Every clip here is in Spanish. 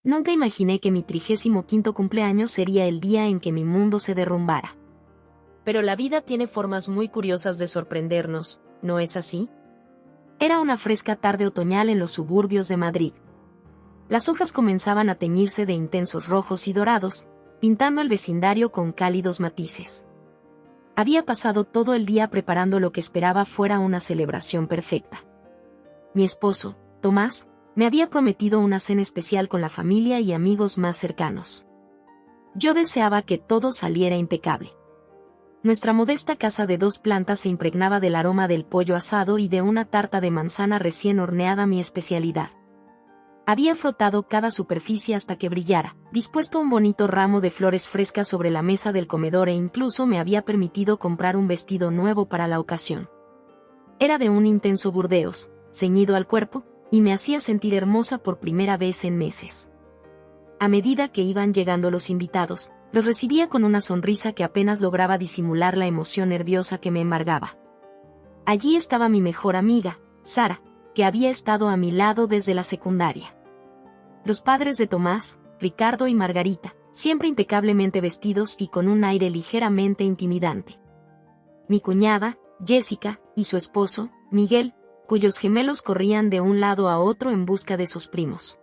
Nunca imaginé que mi 35º cumpleaños sería el día en que mi mundo se derrumbara. Pero la vida tiene formas muy curiosas de sorprendernos, ¿no es así? Era una fresca tarde otoñal en los suburbios de Madrid. Las hojas comenzaban a teñirse de intensos rojos y dorados, pintando el vecindario con cálidos matices. Había pasado todo el día preparando lo que esperaba fuera una celebración perfecta. Mi esposo, Tomás, me había prometido una cena especial con la familia y amigos más cercanos. Yo deseaba que todo saliera impecable. Nuestra modesta casa de 2 plantas se impregnaba del aroma del pollo asado y de una tarta de manzana recién horneada, mi especialidad. Había frotado cada superficie hasta que brillara, dispuesto un bonito ramo de flores frescas sobre la mesa del comedor e incluso me había permitido comprar un vestido nuevo para la ocasión. Era de un intenso burdeos, ceñido al cuerpo, y me hacía sentir hermosa por primera vez en meses. A medida que iban llegando los invitados, los recibía con una sonrisa que apenas lograba disimular la emoción nerviosa que me embargaba. Allí estaba mi mejor amiga, Sara, que había estado a mi lado desde la secundaria. Los padres de Tomás, Ricardo y Margarita, siempre impecablemente vestidos y con un aire ligeramente intimidante. Mi cuñada, Jessica, y su esposo, Miguel, cuyos gemelos corrían de un lado a otro en busca de sus primos.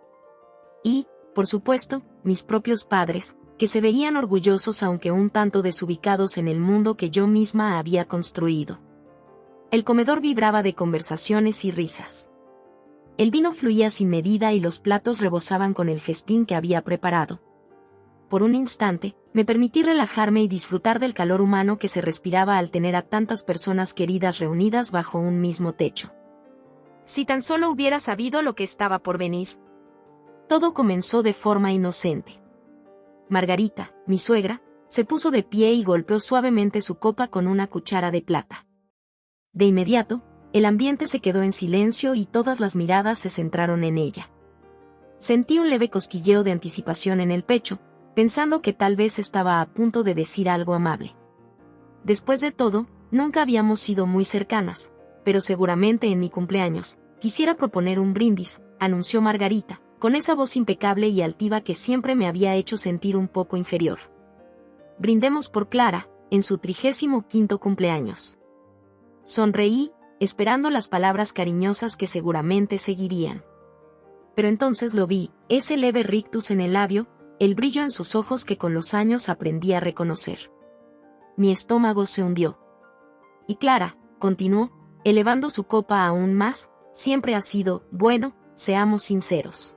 Y, por supuesto, mis propios padres, que se veían orgullosos aunque un tanto desubicados en el mundo que yo misma había construido. El comedor vibraba de conversaciones y risas. El vino fluía sin medida y los platos rebosaban con el festín que había preparado. Por un instante, me permití relajarme y disfrutar del calor humano que se respiraba al tener a tantas personas queridas reunidas bajo un mismo techo. Si tan solo hubiera sabido lo que estaba por venir. Todo comenzó de forma inocente. Margarita, mi suegra, se puso de pie y golpeó suavemente su copa con una cuchara de plata. De inmediato, el ambiente se quedó en silencio y todas las miradas se centraron en ella. Sentí un leve cosquilleo de anticipación en el pecho, pensando que tal vez estaba a punto de decir algo amable. Después de todo, nunca habíamos sido muy cercanas, pero seguramente en mi cumpleaños, quisiera proponer un brindis, anunció Margarita, con esa voz impecable y altiva que siempre me había hecho sentir un poco inferior. Brindemos por Clara, en su 35º cumpleaños. Sonreí, esperando las palabras cariñosas que seguramente seguirían. Pero entonces lo vi, ese leve rictus en el labio, el brillo en sus ojos que con los años aprendí a reconocer. Mi estómago se hundió. Y Clara, continuó, elevando su copa aún más, siempre ha sido, bueno, seamos sinceros.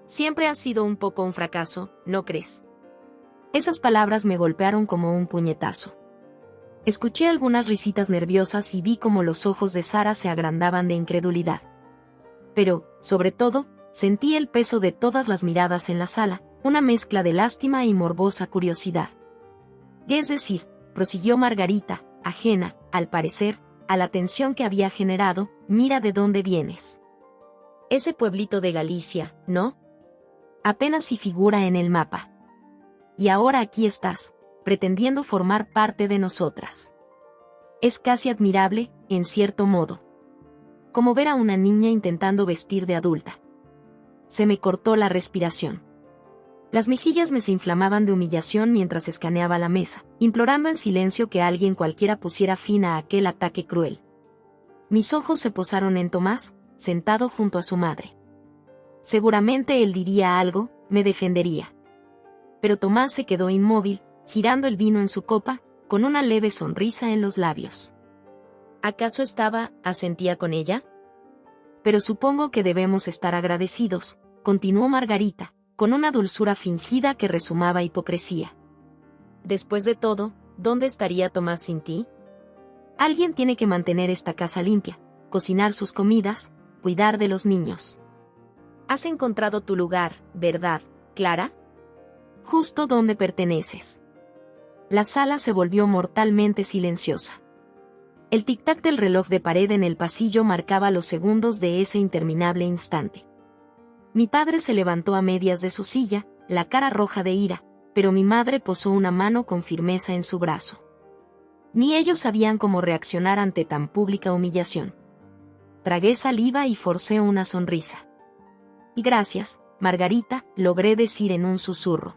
Siempre ha sido un poco un fracaso, ¿no crees? Esas palabras me golpearon como un puñetazo. Escuché algunas risitas nerviosas y vi cómo los ojos de Sara se agrandaban de incredulidad. Pero, sobre todo, sentí el peso de todas las miradas en la sala, una mezcla de lástima y morbosa curiosidad. Es decir, prosiguió Margarita, ajena, al parecer, a la tensión que había generado, mira de dónde vienes. Ese pueblito de Galicia, ¿no? Apenas si figura en el mapa. Y ahora aquí estás, pretendiendo formar parte de nosotras. Es casi admirable, en cierto modo. Como ver a una niña intentando vestir de adulta. Se me cortó la respiración. Las mejillas me se inflamaban de humillación mientras escaneaba la mesa, implorando en silencio que alguien cualquiera pusiera fin a aquel ataque cruel. Mis ojos se posaron en Tomás, sentado junto a su madre. Seguramente él diría algo, me defendería. Pero Tomás se quedó inmóvil, girando el vino en su copa, con una leve sonrisa en los labios. ¿Acaso asentía con ella? Pero supongo que debemos estar agradecidos, continuó Margarita, con una dulzura fingida que rezumaba hipocresía. Después de todo, ¿dónde estaría Tomás sin ti? Alguien tiene que mantener esta casa limpia, cocinar sus comidas, cuidar de los niños. Has encontrado tu lugar, ¿verdad, Clara? Justo donde perteneces. La sala se volvió mortalmente silenciosa. El tic-tac del reloj de pared en el pasillo marcaba los segundos de ese interminable instante. Mi padre se levantó a medias de su silla, la cara roja de ira, pero mi madre posó una mano con firmeza en su brazo. Ni ellos sabían cómo reaccionar ante tan pública humillación. Tragué saliva y forcé una sonrisa. Y gracias, Margarita, logré decir en un susurro.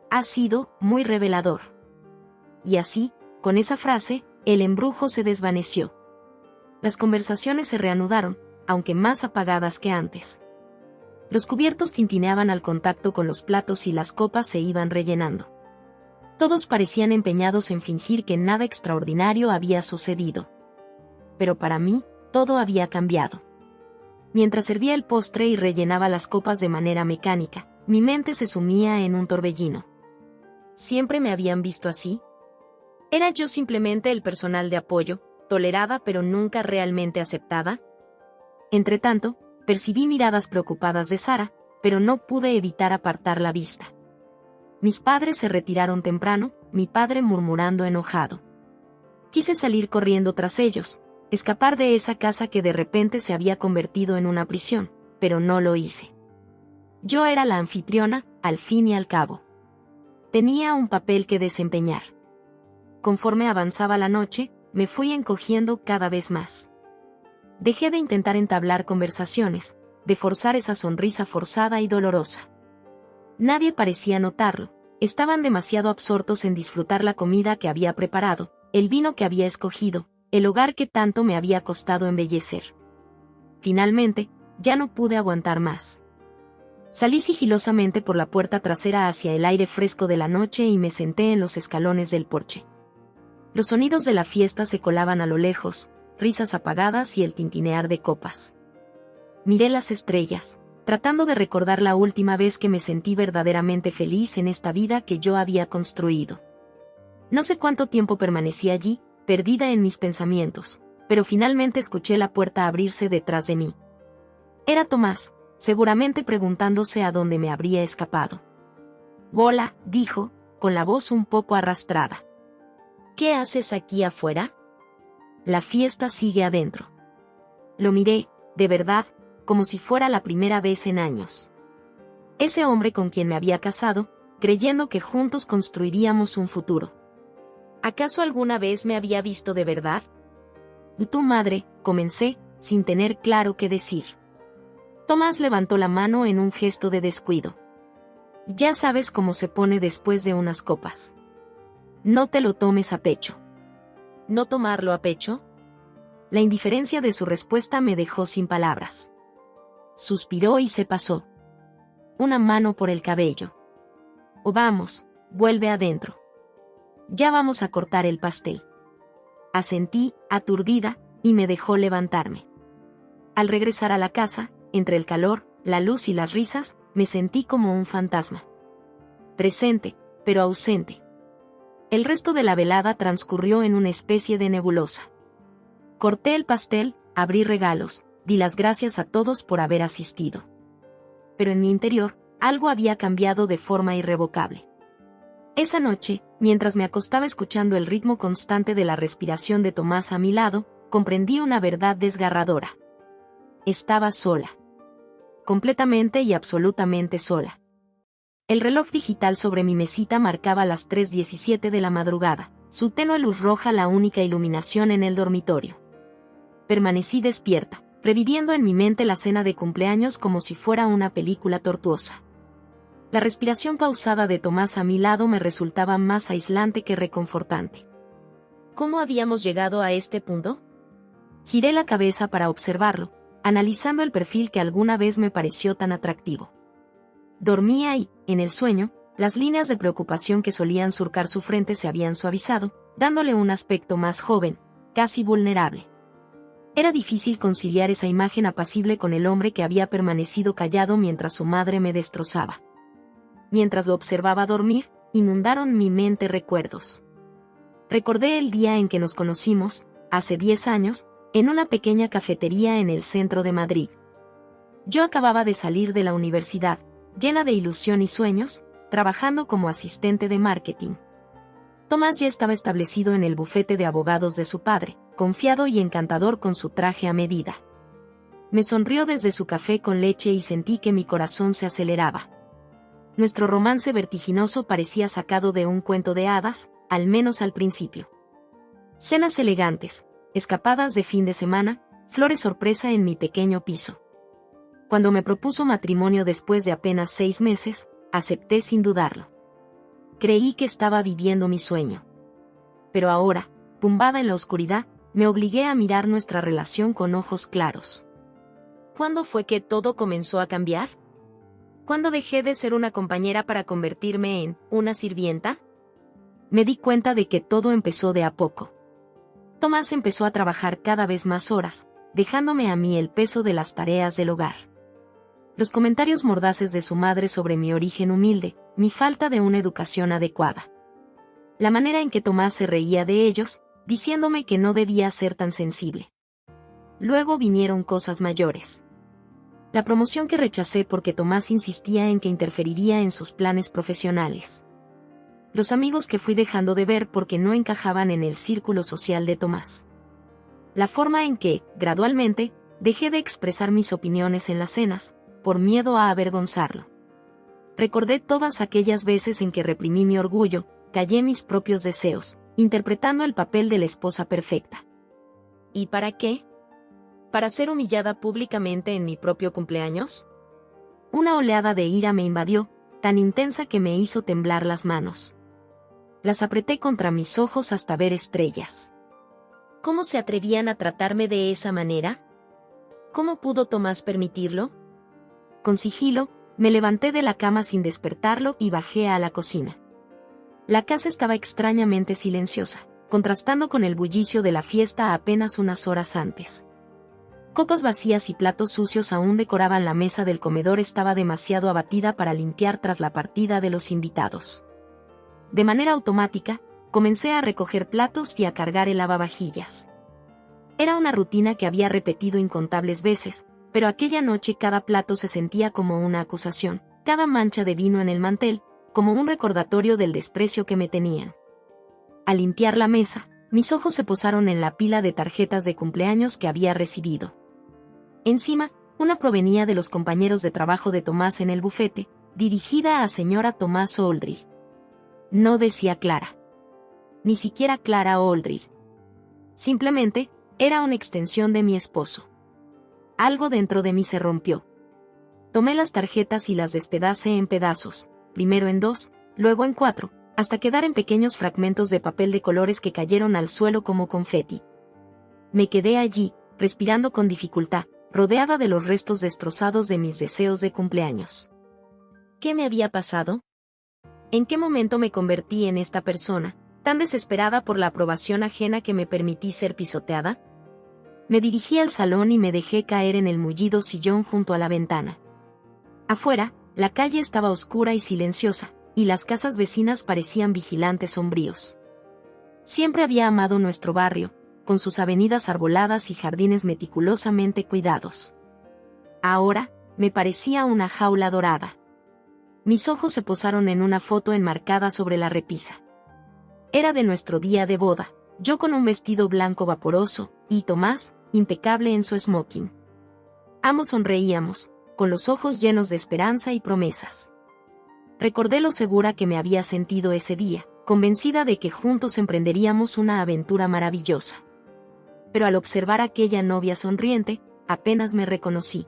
Ha sido muy revelador. Y así, con esa frase, el embrujo se desvaneció. Las conversaciones se reanudaron, aunque más apagadas que antes. Los cubiertos tintineaban al contacto con los platos y las copas se iban rellenando. Todos parecían empeñados en fingir que nada extraordinario había sucedido. Pero para mí, todo había cambiado. Mientras servía el postre y rellenaba las copas de manera mecánica, mi mente se sumía en un torbellino. ¿Siempre me habían visto así? ¿Era yo simplemente el personal de apoyo, tolerada pero nunca realmente aceptada? Entretanto, percibí miradas preocupadas de Sara, pero no pude evitar apartar la vista. Mis padres se retiraron temprano, mi padre murmurando enojado. Quise salir corriendo tras ellos, escapar de esa casa que de repente se había convertido en una prisión, pero no lo hice. Yo era la anfitriona, al fin y al cabo. Tenía un papel que desempeñar. Conforme avanzaba la noche, me fui encogiendo cada vez más. Dejé de intentar entablar conversaciones, de forzar esa sonrisa forzada y dolorosa. Nadie parecía notarlo, estaban demasiado absortos en disfrutar la comida que había preparado, el vino que había escogido, el hogar que tanto me había costado embellecer. Finalmente, ya no pude aguantar más. Salí sigilosamente por la puerta trasera hacia el aire fresco de la noche y me senté en los escalones del porche. Los sonidos de la fiesta se colaban a lo lejos, risas apagadas y el tintinear de copas. Miré las estrellas, tratando de recordar la última vez que me sentí verdaderamente feliz en esta vida que yo había construido. No sé cuánto tiempo permanecí allí, perdida en mis pensamientos, pero finalmente escuché la puerta abrirse detrás de mí. Era Tomás, seguramente preguntándose a dónde me habría escapado. «Hola», dijo, con la voz un poco arrastrada. «¿Qué haces aquí afuera?» «La fiesta sigue adentro». Lo miré, de verdad, como si fuera la primera vez en años. Ese hombre con quien me había casado, creyendo que juntos construiríamos un futuro. ¿Acaso alguna vez me había visto de verdad? «¿Y tu madre?», comencé, sin tener claro qué decir. Tomás levantó la mano en un gesto de descuido. «Ya sabes cómo se pone después de unas copas. No te lo tomes a pecho». ¿No tomarlo a pecho? La indiferencia de su respuesta me dejó sin palabras. Suspiró y se pasó una mano por el cabello. «Oh, vamos, vuelve adentro. Ya vamos a cortar el pastel». Asentí, aturdida, y me dejó levantarme. Al regresar a la casa, entre el calor, la luz y las risas, me sentí como un fantasma. Presente, pero ausente. El resto de la velada transcurrió en una especie de nebulosa. Corté el pastel, abrí regalos, di las gracias a todos por haber asistido. Pero en mi interior, algo había cambiado de forma irrevocable. Esa noche, mientras me acostaba escuchando el ritmo constante de la respiración de Tomás a mi lado, comprendí una verdad desgarradora. Estaba sola. Completamente y absolutamente sola. El reloj digital sobre mi mesita marcaba las 3:17 de la madrugada, su tenue luz roja la única iluminación en el dormitorio. Permanecí despierta, reviviendo en mi mente la cena de cumpleaños como si fuera una película tortuosa. La respiración pausada de Tomás a mi lado me resultaba más aislante que reconfortante. ¿Cómo habíamos llegado a este punto? Giré la cabeza para observarlo, analizando el perfil que alguna vez me pareció tan atractivo. Dormía y, en el sueño, las líneas de preocupación que solían surcar su frente se habían suavizado, dándole un aspecto más joven, casi vulnerable. Era difícil conciliar esa imagen apacible con el hombre que había permanecido callado mientras su madre me destrozaba. Mientras lo observaba dormir, inundaron mi mente recuerdos. Recordé el día en que nos conocimos, hace 10 años, en una pequeña cafetería en el centro de Madrid. Yo acababa de salir de la universidad, llena de ilusión y sueños, trabajando como asistente de marketing. Tomás ya estaba establecido en el bufete de abogados de su padre, confiado y encantador con su traje a medida. Me sonrió desde su café con leche y sentí que mi corazón se aceleraba. Nuestro romance vertiginoso parecía sacado de un cuento de hadas, al menos al principio. Cenas elegantes, escapadas de fin de semana, flores sorpresa en mi pequeño piso. Cuando me propuso matrimonio después de apenas 6 meses, acepté sin dudarlo. Creí que estaba viviendo mi sueño. Pero ahora, tumbada en la oscuridad, me obligué a mirar nuestra relación con ojos claros. ¿Cuándo fue que todo comenzó a cambiar? ¿Cuándo dejé de ser una compañera para convertirme en una sirvienta? Me di cuenta de que todo empezó de a poco. Tomás empezó a trabajar cada vez más horas, dejándome a mí el peso de las tareas del hogar. Los comentarios mordaces de su madre sobre mi origen humilde, mi falta de una educación adecuada. La manera en que Tomás se reía de ellos, diciéndome que no debía ser tan sensible. Luego vinieron cosas mayores. La promoción que rechacé porque Tomás insistía en que interferiría en sus planes profesionales. Los amigos que fui dejando de ver porque no encajaban en el círculo social de Tomás. La forma en que, gradualmente, dejé de expresar mis opiniones en las cenas, por miedo a avergonzarlo. Recordé todas aquellas veces en que reprimí mi orgullo, callé mis propios deseos, interpretando el papel de la esposa perfecta. ¿Y para qué? ¿Para ser humillada públicamente en mi propio cumpleaños? Una oleada de ira me invadió, tan intensa que me hizo temblar las manos. Las apreté contra mis ojos hasta ver estrellas. ¿Cómo se atrevían a tratarme de esa manera? ¿Cómo pudo Tomás permitirlo? Con sigilo, me levanté de la cama sin despertarlo y bajé a la cocina. La casa estaba extrañamente silenciosa, contrastando con el bullicio de la fiesta apenas unas horas antes. Copas vacías y platos sucios aún decoraban la mesa del comedor. Estaba demasiado abatida para limpiar tras la partida de los invitados. De manera automática, comencé a recoger platos y a cargar el lavavajillas. Era una rutina que había repetido incontables veces, pero aquella noche cada plato se sentía como una acusación, cada mancha de vino en el mantel, como un recordatorio del desprecio que me tenían. Al limpiar la mesa, mis ojos se posaron en la pila de tarjetas de cumpleaños que había recibido. Encima, una provenía de los compañeros de trabajo de Tomás en el bufete, dirigida a señora Tomás Oldrich. No decía Clara. Ni siquiera Clara Oldrich. Simplemente, era una extensión de mi esposo. Algo dentro de mí se rompió. Tomé las tarjetas y las despedacé en pedazos, primero en 2, luego en 4, hasta quedar en pequeños fragmentos de papel de colores que cayeron al suelo como confeti. Me quedé allí, respirando con dificultad, rodeada de los restos destrozados de mis deseos de cumpleaños. ¿Qué me había pasado? ¿En qué momento me convertí en esta persona, tan desesperada por la aprobación ajena que me permití ser pisoteada? Me dirigí al salón y me dejé caer en el mullido sillón junto a la ventana. Afuera, la calle estaba oscura y silenciosa, y las casas vecinas parecían vigilantes sombríos. Siempre había amado nuestro barrio, con sus avenidas arboladas y jardines meticulosamente cuidados. Ahora, me parecía una jaula dorada. Mis ojos se posaron en una foto enmarcada sobre la repisa. Era de nuestro día de boda, yo con un vestido blanco vaporoso, y Tomás, impecable en su smoking. Ambos sonreíamos, con los ojos llenos de esperanza y promesas. Recordé lo segura que me había sentido ese día, convencida de que juntos emprenderíamos una aventura maravillosa. Pero al observar a aquella novia sonriente, apenas me reconocí.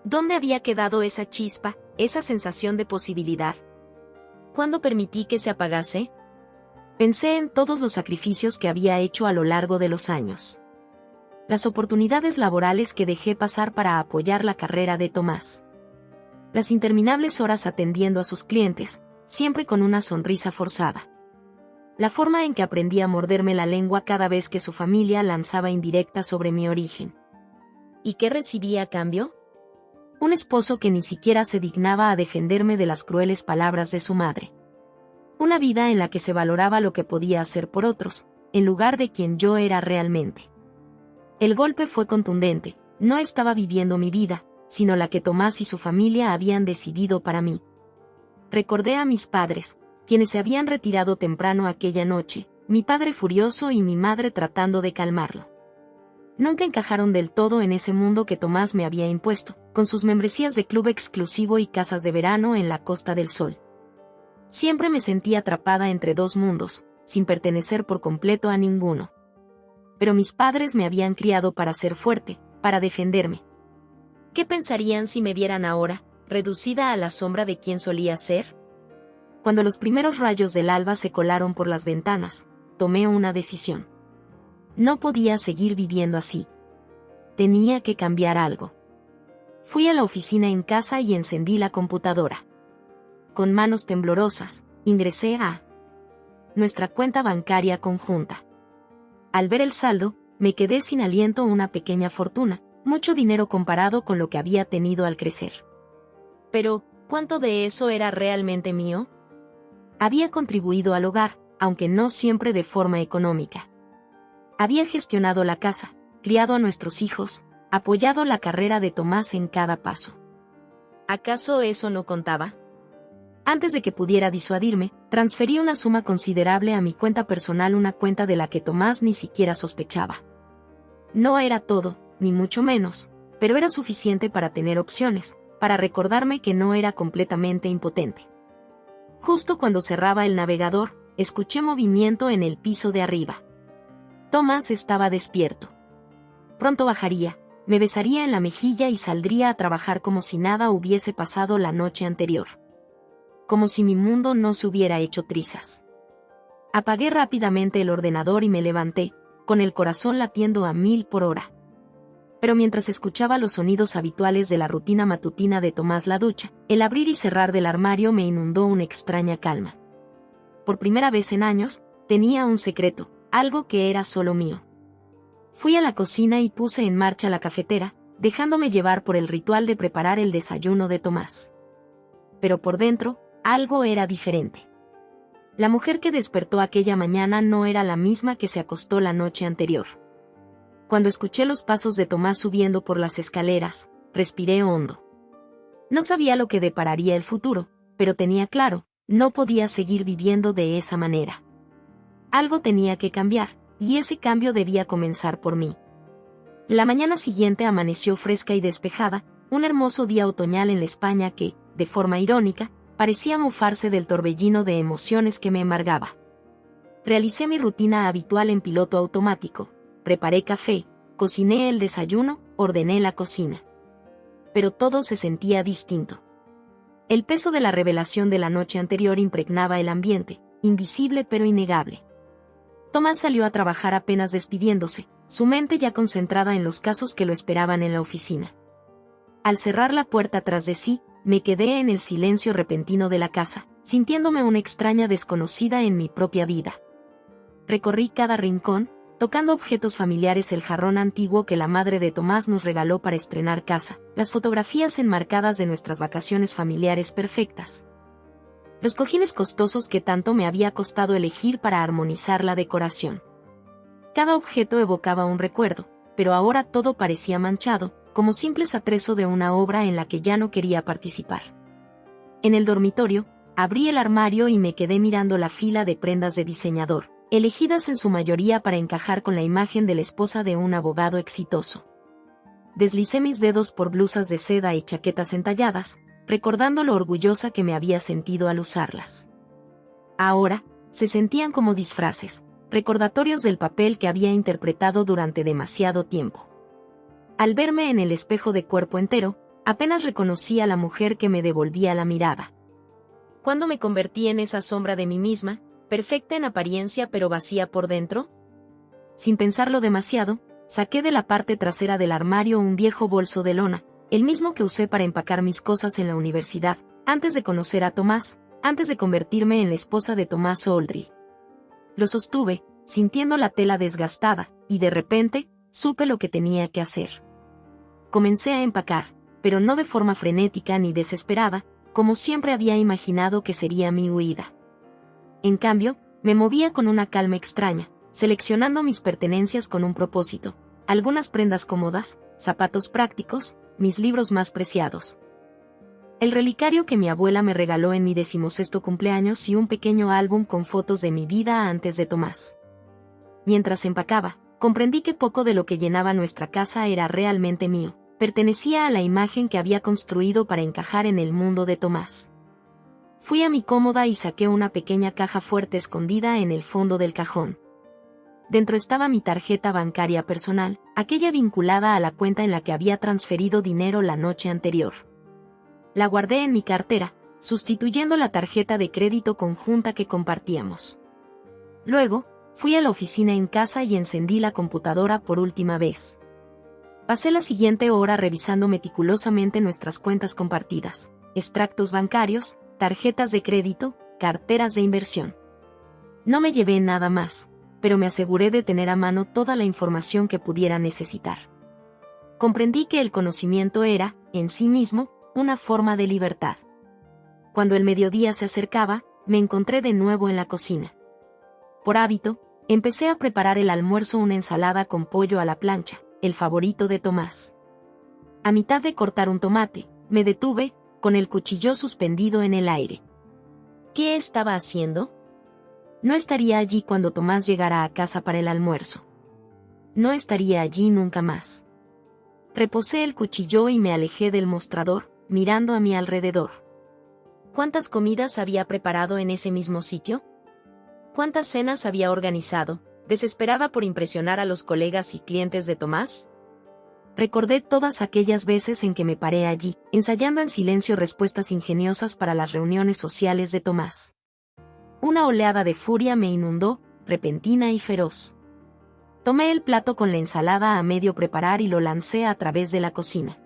¿Dónde había quedado esa chispa, esa sensación de posibilidad? ¿Cuándo permití que se apagase? Pensé en todos los sacrificios que había hecho a lo largo de los años. Las oportunidades laborales que dejé pasar para apoyar la carrera de Tomás. Las interminables horas atendiendo a sus clientes, siempre con una sonrisa forzada. La forma en que aprendí a morderme la lengua cada vez que su familia lanzaba indirectas sobre mi origen. ¿Y qué recibí a cambio? Un esposo que ni siquiera se dignaba a defenderme de las crueles palabras de su madre. Una vida en la que se valoraba lo que podía hacer por otros, en lugar de quien yo era realmente. El golpe fue contundente, no estaba viviendo mi vida, sino la que Tomás y su familia habían decidido para mí. Recordé a mis padres, quienes se habían retirado temprano aquella noche, mi padre furioso y mi madre tratando de calmarlo. Nunca encajaron del todo en ese mundo que Tomás me había impuesto, con sus membresías de club exclusivo y casas de verano en la Costa del Sol. Siempre me sentí atrapada entre dos mundos, sin pertenecer por completo a ninguno. Pero mis padres me habían criado para ser fuerte, para defenderme. ¿Qué pensarían si me vieran ahora, reducida a la sombra de quien solía ser? Cuando los primeros rayos del alba se colaron por las ventanas, tomé una decisión. No podía seguir viviendo así. Tenía que cambiar algo. Fui a la oficina en casa y encendí la computadora. Con manos temblorosas, ingresé a nuestra cuenta bancaria conjunta. Al ver el saldo, me quedé sin aliento. Una pequeña fortuna, mucho dinero comparado con lo que había tenido al crecer. Pero, ¿cuánto de eso era realmente mío? Había contribuido al hogar, aunque no siempre de forma económica. Había gestionado la casa, criado a nuestros hijos, apoyado la carrera de Tomás en cada paso. ¿Acaso eso no contaba? Antes de que pudiera disuadirme, transferí una suma considerable a mi cuenta personal, una cuenta de la que Tomás ni siquiera sospechaba. No era todo, ni mucho menos, pero era suficiente para tener opciones, para recordarme que no era completamente impotente. Justo cuando cerraba el navegador, escuché movimiento en el piso de arriba. Tomás estaba despierto. Pronto bajaría, me besaría en la mejilla y saldría a trabajar como si nada hubiese pasado la noche anterior. Como si mi mundo no se hubiera hecho trizas. Apagué rápidamente el ordenador y me levanté, con el corazón latiendo a 1000 por hora. Pero mientras escuchaba los sonidos habituales de la rutina matutina de Tomás, la ducha, el abrir y cerrar del armario me inundó una extraña calma. Por primera vez en años, tenía un secreto, algo que era solo mío. Fui a la cocina y puse en marcha la cafetera, dejándome llevar por el ritual de preparar el desayuno de Tomás. Pero por dentro, algo era diferente. La mujer que despertó aquella mañana no era la misma que se acostó la noche anterior. Cuando escuché los pasos de Tomás subiendo por las escaleras, respiré hondo. No sabía lo que depararía el futuro, pero tenía claro, no podía seguir viviendo de esa manera. Algo tenía que cambiar, y ese cambio debía comenzar por mí. La mañana siguiente amaneció fresca y despejada, un hermoso día otoñal en la España que, de forma irónica, parecía mofarse del torbellino de emociones que me embargaba. Realicé mi rutina habitual en piloto automático, preparé café, cociné el desayuno, ordené la cocina. Pero todo se sentía distinto. El peso de la revelación de la noche anterior impregnaba el ambiente, invisible pero innegable. Tomás salió a trabajar apenas despidiéndose, su mente ya concentrada en los casos que lo esperaban en la oficina. Al cerrar la puerta tras de sí, me quedé en el silencio repentino de la casa, sintiéndome una extraña desconocida en mi propia vida. Recorrí cada rincón, tocando objetos familiares, el jarrón antiguo que la madre de Tomás nos regaló para estrenar casa, las fotografías enmarcadas de nuestras vacaciones familiares perfectas. Los cojines costosos que tanto me había costado elegir para armonizar la decoración. Cada objeto evocaba un recuerdo, pero ahora todo parecía manchado, como simples atrezo de una obra en la que ya no quería participar. En el dormitorio, abrí el armario y me quedé mirando la fila de prendas de diseñador, elegidas en su mayoría para encajar con la imagen de la esposa de un abogado exitoso. Deslicé mis dedos por blusas de seda y chaquetas entalladas, recordando lo orgullosa que me había sentido al usarlas. Ahora, se sentían como disfraces, recordatorios del papel que había interpretado durante demasiado tiempo. Al verme en el espejo de cuerpo entero, apenas reconocí a la mujer que me devolvía la mirada. ¿Cuándo me convertí en esa sombra de mí misma, perfecta en apariencia pero vacía por dentro? Sin pensarlo demasiado, saqué de la parte trasera del armario un viejo bolso de lona, el mismo que usé para empacar mis cosas en la universidad, antes de conocer a Tomás, antes de convertirme en la esposa de Tomás Oldry. Lo sostuve, sintiendo la tela desgastada, y de repente, supe lo que tenía que hacer. Comencé a empacar, pero no de forma frenética ni desesperada, como siempre había imaginado que sería mi huida. En cambio, me movía con una calma extraña, seleccionando mis pertenencias con un propósito, algunas prendas cómodas, zapatos prácticos, mis libros más preciados. El relicario que mi abuela me regaló en mi 16º cumpleaños y un pequeño álbum con fotos de mi vida antes de Tomás. Mientras empacaba, comprendí que poco de lo que llenaba nuestra casa era realmente mío, pertenecía a la imagen que había construido para encajar en el mundo de Tomás. Fui a mi cómoda y saqué una pequeña caja fuerte escondida en el fondo del cajón. Dentro estaba mi tarjeta bancaria personal, aquella vinculada a la cuenta en la que había transferido dinero la noche anterior. La guardé en mi cartera, sustituyendo la tarjeta de crédito conjunta que compartíamos. Luego, fui a la oficina en casa y encendí la computadora por última vez. Pasé la siguiente hora revisando meticulosamente nuestras cuentas compartidas, extractos bancarios, tarjetas de crédito, carteras de inversión. No me llevé nada más, pero me aseguré de tener a mano toda la información que pudiera necesitar. Comprendí que el conocimiento era, en sí mismo, una forma de libertad. Cuando el mediodía se acercaba, me encontré de nuevo en la cocina. Por hábito, empecé a preparar el almuerzo, una ensalada con pollo a la plancha, el favorito de Tomás. A mitad de cortar un tomate, me detuve, con el cuchillo suspendido en el aire. ¿Qué estaba haciendo? No estaría allí cuando Tomás llegara a casa para el almuerzo. No estaría allí nunca más. Reposé el cuchillo y me alejé del mostrador, mirando a mi alrededor. ¿Cuántas comidas había preparado en ese mismo sitio? ¿Cuántas cenas había organizado, desesperada por impresionar a los colegas y clientes de Tomás? Recordé todas aquellas veces en que me paré allí, ensayando en silencio respuestas ingeniosas para las reuniones sociales de Tomás. Una oleada de furia me inundó, repentina y feroz. Tomé el plato con la ensalada a medio preparar y lo lancé a través de la cocina.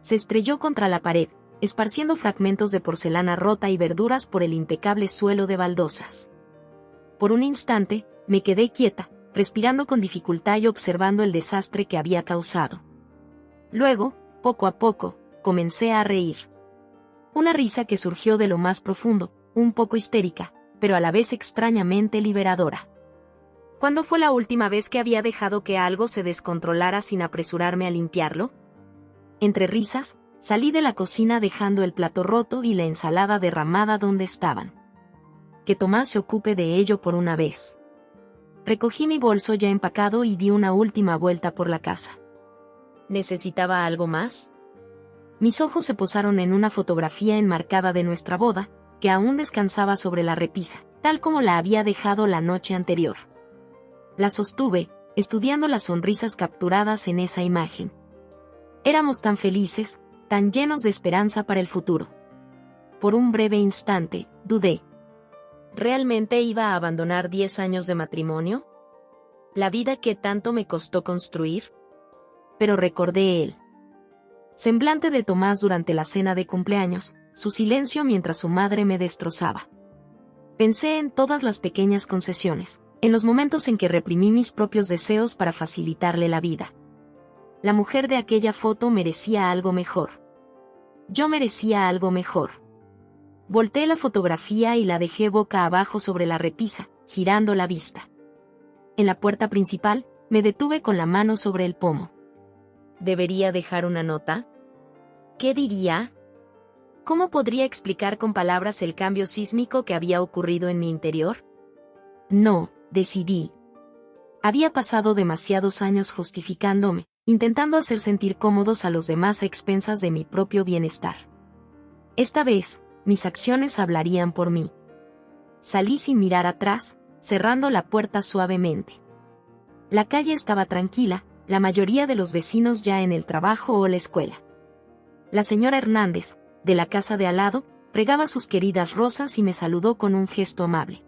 Se estrelló contra la pared, esparciendo fragmentos de porcelana rota y verduras por el impecable suelo de baldosas. Por un instante, me quedé quieta, respirando con dificultad y observando el desastre que había causado. Luego, poco a poco, comencé a reír. Una risa que surgió de lo más profundo, un poco histérica, pero a la vez extrañamente liberadora. ¿Cuándo fue la última vez que había dejado que algo se descontrolara sin apresurarme a limpiarlo? Entre risas, salí de la cocina dejando el plato roto y la ensalada derramada donde estaban. Que Tomás se ocupe de ello por una vez. Recogí mi bolso ya empacado y di una última vuelta por la casa. ¿Necesitaba algo más? Mis ojos se posaron en una fotografía enmarcada de nuestra boda, que aún descansaba sobre la repisa, tal como la había dejado la noche anterior. La sostuve, estudiando las sonrisas capturadas en esa imagen. Éramos tan felices, tan llenos de esperanza para el futuro. Por un breve instante, dudé. ¿Realmente iba a abandonar 10 años de matrimonio? ¿La vida que tanto me costó construir? Pero recordé el semblante de Tomás durante la cena de cumpleaños, su silencio mientras su madre me destrozaba. Pensé en todas las pequeñas concesiones, en los momentos en que reprimí mis propios deseos para facilitarle la vida. La mujer de aquella foto merecía algo mejor. Yo merecía algo mejor. Volteé la fotografía y la dejé boca abajo sobre la repisa, girando la vista. En la puerta principal, me detuve con la mano sobre el pomo. ¿Debería dejar una nota? ¿Qué diría? ¿Cómo podría explicar con palabras el cambio sísmico que había ocurrido en mi interior? No, decidí. Había pasado demasiados años justificándome, intentando hacer sentir cómodos a los demás a expensas de mi propio bienestar. Esta vez, mis acciones hablarían por mí. Salí sin mirar atrás, cerrando la puerta suavemente. La calle estaba tranquila, la mayoría de los vecinos ya en el trabajo o la escuela. La señora Hernández, de la casa de al lado, regaba sus queridas rosas y me saludó con un gesto amable.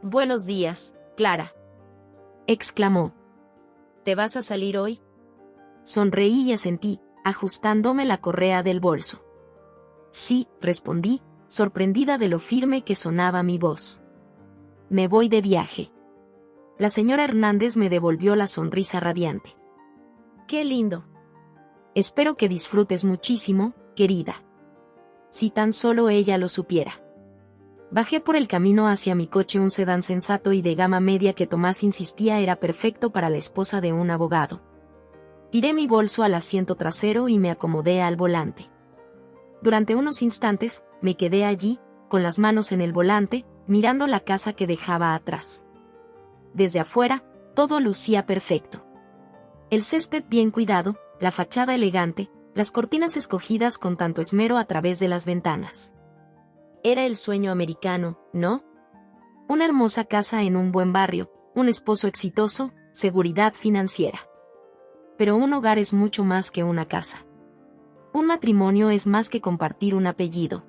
«Buenos días, Clara», exclamó. «¿Te vas a salir hoy?» Sonreí y asentí, ajustándome la correa del bolso. «Sí», respondí, sorprendida de lo firme que sonaba mi voz. «Me voy de viaje». La señora Hernández me devolvió la sonrisa radiante. «¡Qué lindo! Espero que disfrutes muchísimo, querida». Si tan solo ella lo supiera. Bajé por el camino hacia mi coche, un sedán sensato y de gama media que Tomás insistía era perfecto para la esposa de un abogado. Tiré mi bolso al asiento trasero y me acomodé al volante. Durante unos instantes, me quedé allí, con las manos en el volante, mirando la casa que dejaba atrás. Desde afuera, todo lucía perfecto. El césped bien cuidado, la fachada elegante, las cortinas escogidas con tanto esmero a través de las ventanas. Era el sueño americano, ¿no? Una hermosa casa en un buen barrio, un esposo exitoso, seguridad financiera. Pero un hogar es mucho más que una casa. Un matrimonio es más que compartir un apellido.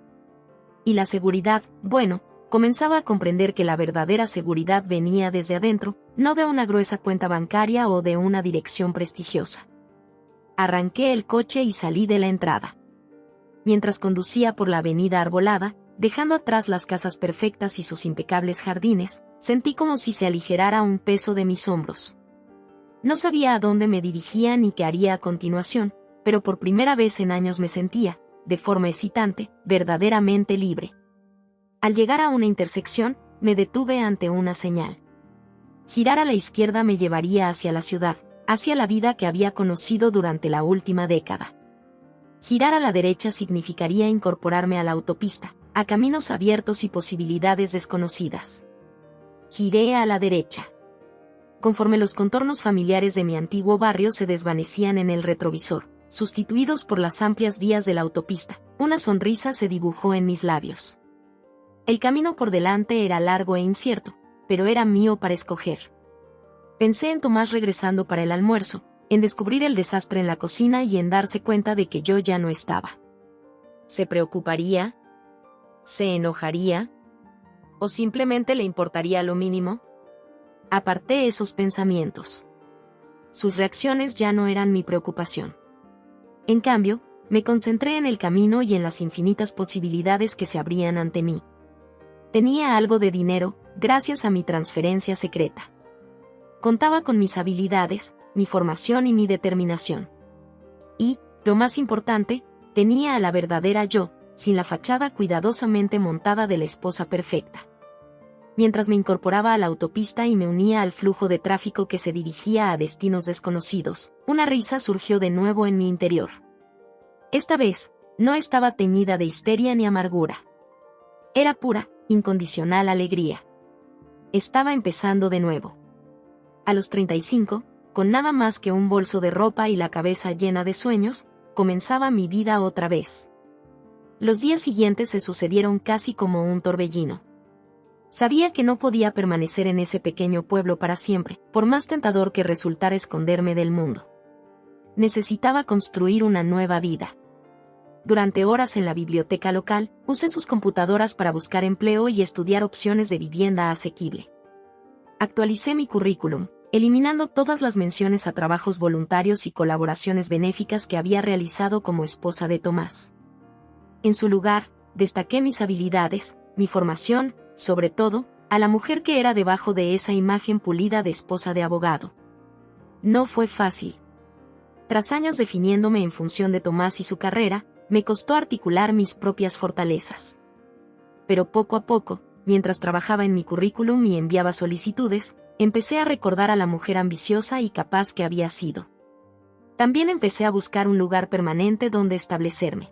Y la seguridad, bueno, comenzaba a comprender que la verdadera seguridad venía desde adentro, no de una gruesa cuenta bancaria o de una dirección prestigiosa. Arranqué el coche y salí de la entrada. Mientras conducía por la avenida arbolada, dejando atrás las casas perfectas y sus impecables jardines, sentí como si se aligerara un peso de mis hombros. No sabía a dónde me dirigía ni qué haría a continuación, pero por primera vez en años me sentía, de forma excitante, verdaderamente libre. Al llegar a una intersección, me detuve ante una señal. Girar a la izquierda me llevaría hacia la ciudad, hacia la vida que había conocido durante la última década. Girar a la derecha significaría incorporarme a la autopista, a caminos abiertos y posibilidades desconocidas. Giré a la derecha. Conforme los contornos familiares de mi antiguo barrio se desvanecían en el retrovisor, sustituidos por las amplias vías de la autopista, una sonrisa se dibujó en mis labios. El camino por delante era largo e incierto, pero era mío para escoger. Pensé en Tomás regresando para el almuerzo, en descubrir el desastre en la cocina y en darse cuenta de que yo ya no estaba. ¿Se preocuparía? ¿Se enojaría? ¿O simplemente le importaría lo mínimo? Aparté esos pensamientos. Sus reacciones ya no eran mi preocupación. En cambio, me concentré en el camino y en las infinitas posibilidades que se abrían ante mí. Tenía algo de dinero, gracias a mi transferencia secreta. Contaba con mis habilidades, mi formación y mi determinación. Y, lo más importante, tenía a la verdadera yo, sin la fachada cuidadosamente montada de la esposa perfecta. Mientras me incorporaba a la autopista y me unía al flujo de tráfico que se dirigía a destinos desconocidos, una risa surgió de nuevo en mi interior. Esta vez, no estaba teñida de histeria ni amargura. Era pura, incondicional alegría. Estaba empezando de nuevo. A los 35, con nada más que un bolso de ropa y la cabeza llena de sueños, comenzaba mi vida otra vez. Los días siguientes se sucedieron casi como un torbellino. Sabía que no podía permanecer en ese pequeño pueblo para siempre, por más tentador que resultara esconderme del mundo. Necesitaba construir una nueva vida. Durante horas en la biblioteca local, usé sus computadoras para buscar empleo y estudiar opciones de vivienda asequible. Actualicé mi currículum, eliminando todas las menciones a trabajos voluntarios y colaboraciones benéficas que había realizado como esposa de Tomás. En su lugar, destaqué mis habilidades, mi formación, sobre todo, a la mujer que era debajo de esa imagen pulida de esposa de abogado. No fue fácil. Tras años definiéndome en función de Tomás y su carrera, me costó articular mis propias fortalezas. Pero poco a poco, mientras trabajaba en mi currículum y enviaba solicitudes, empecé a recordar a la mujer ambiciosa y capaz que había sido. También empecé a buscar un lugar permanente donde establecerme.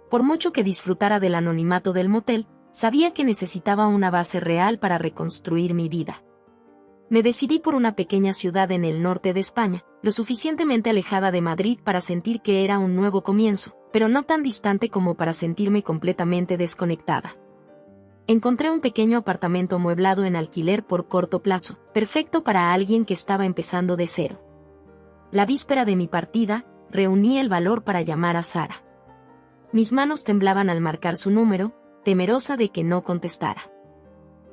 Por mucho que disfrutara del anonimato del motel, sabía que necesitaba una base real para reconstruir mi vida. Me decidí por una pequeña ciudad en el norte de España, lo suficientemente alejada de Madrid para sentir que era un nuevo comienzo, pero no tan distante como para sentirme completamente desconectada. Encontré un pequeño apartamento amueblado en alquiler por corto plazo, perfecto para alguien que estaba empezando de cero. La víspera de mi partida, reuní el valor para llamar a Sara. Mis manos temblaban al marcar su número, temerosa de que no contestara.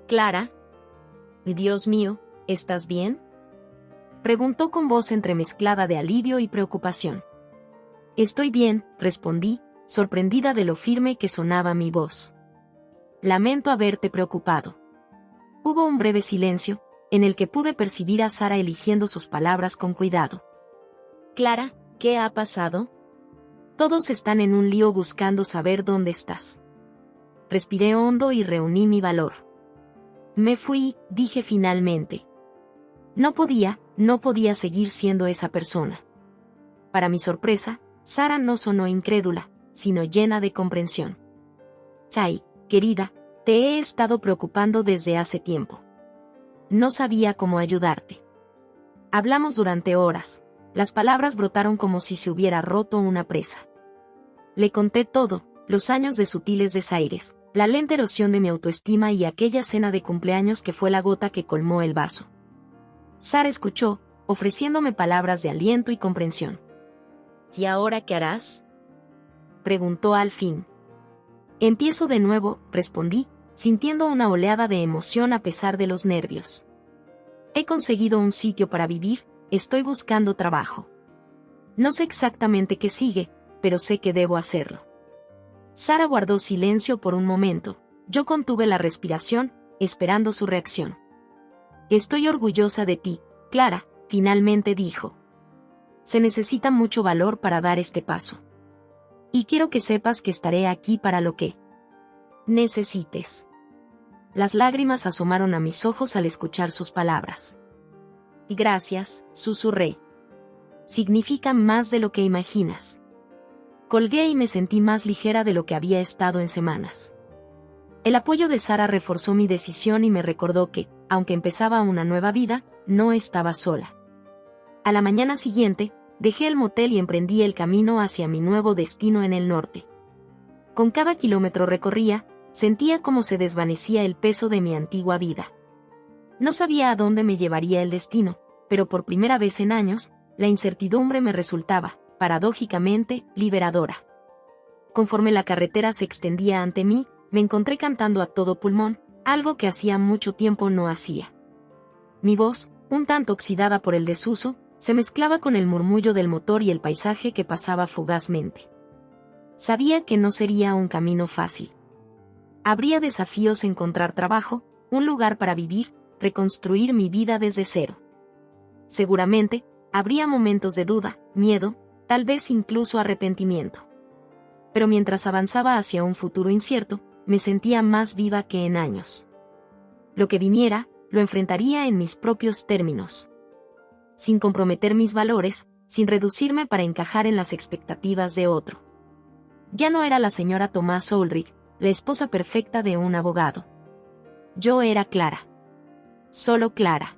«Clara. Dios mío, ¿estás bien?», preguntó con voz entremezclada de alivio y preocupación. «Estoy bien», respondí, sorprendida de lo firme que sonaba mi voz. «Lamento haberte preocupado». Hubo un breve silencio, en el que pude percibir a Sara eligiendo sus palabras con cuidado. «Clara, ¿qué ha pasado? Todos están en un lío buscando saber dónde estás». Respiré hondo y reuní mi valor. «Me fui», dije finalmente. No podía seguir siendo esa persona. Para mi sorpresa, Sara no sonó incrédula, sino llena de comprensión. «Ay, querida, te he estado preocupando desde hace tiempo. No sabía cómo ayudarte». Hablamos durante horas, las palabras brotaron como si se hubiera roto una presa. Le conté todo, los años de sutiles desaires, la lenta erosión de mi autoestima y aquella cena de cumpleaños que fue la gota que colmó el vaso. Sara escuchó, ofreciéndome palabras de aliento y comprensión. ¿Y ahora qué harás?, preguntó al fin. Empiezo de nuevo, respondí, sintiendo una oleada de emoción a pesar de los nervios. He conseguido un sitio para vivir, estoy buscando trabajo. No sé exactamente qué sigue, pero sé que debo hacerlo. Sara guardó silencio por un momento. Yo contuve la respiración, esperando su reacción. Estoy orgullosa de ti, Clara, finalmente dijo. Se necesita mucho valor para dar este paso. Y quiero que sepas que estaré aquí para lo que necesites. Las lágrimas asomaron a mis ojos al escuchar sus palabras. Gracias, susurré. Significa más de lo que imaginas. Colgué y me sentí más ligera de lo que había estado en semanas. El apoyo de Sara reforzó mi decisión y me recordó que, aunque empezaba una nueva vida, no estaba sola. A la mañana siguiente, dejé el motel y emprendí el camino hacia mi nuevo destino en el norte. Con cada kilómetro recorría, sentía cómo se desvanecía el peso de mi antigua vida. No sabía a dónde me llevaría el destino, pero por primera vez en años, la incertidumbre me resultaba, paradójicamente, liberadora. Conforme la carretera se extendía ante mí, me encontré cantando a todo pulmón, algo que hacía mucho tiempo no hacía. Mi voz, un tanto oxidada por el desuso, se mezclaba con el murmullo del motor y el paisaje que pasaba fugazmente. Sabía que no sería un camino fácil. Habría desafíos: encontrar trabajo, un lugar para vivir, reconstruir mi vida desde cero. Seguramente, habría momentos de duda, miedo, tal vez incluso arrepentimiento. Pero mientras avanzaba hacia un futuro incierto, me sentía más viva que en años. Lo que viniera, lo enfrentaría en mis propios términos. Sin comprometer mis valores, sin reducirme para encajar en las expectativas de otro. Ya no era la señora Thomas Oldrich, la esposa perfecta de un abogado. Yo era Clara. Solo Clara.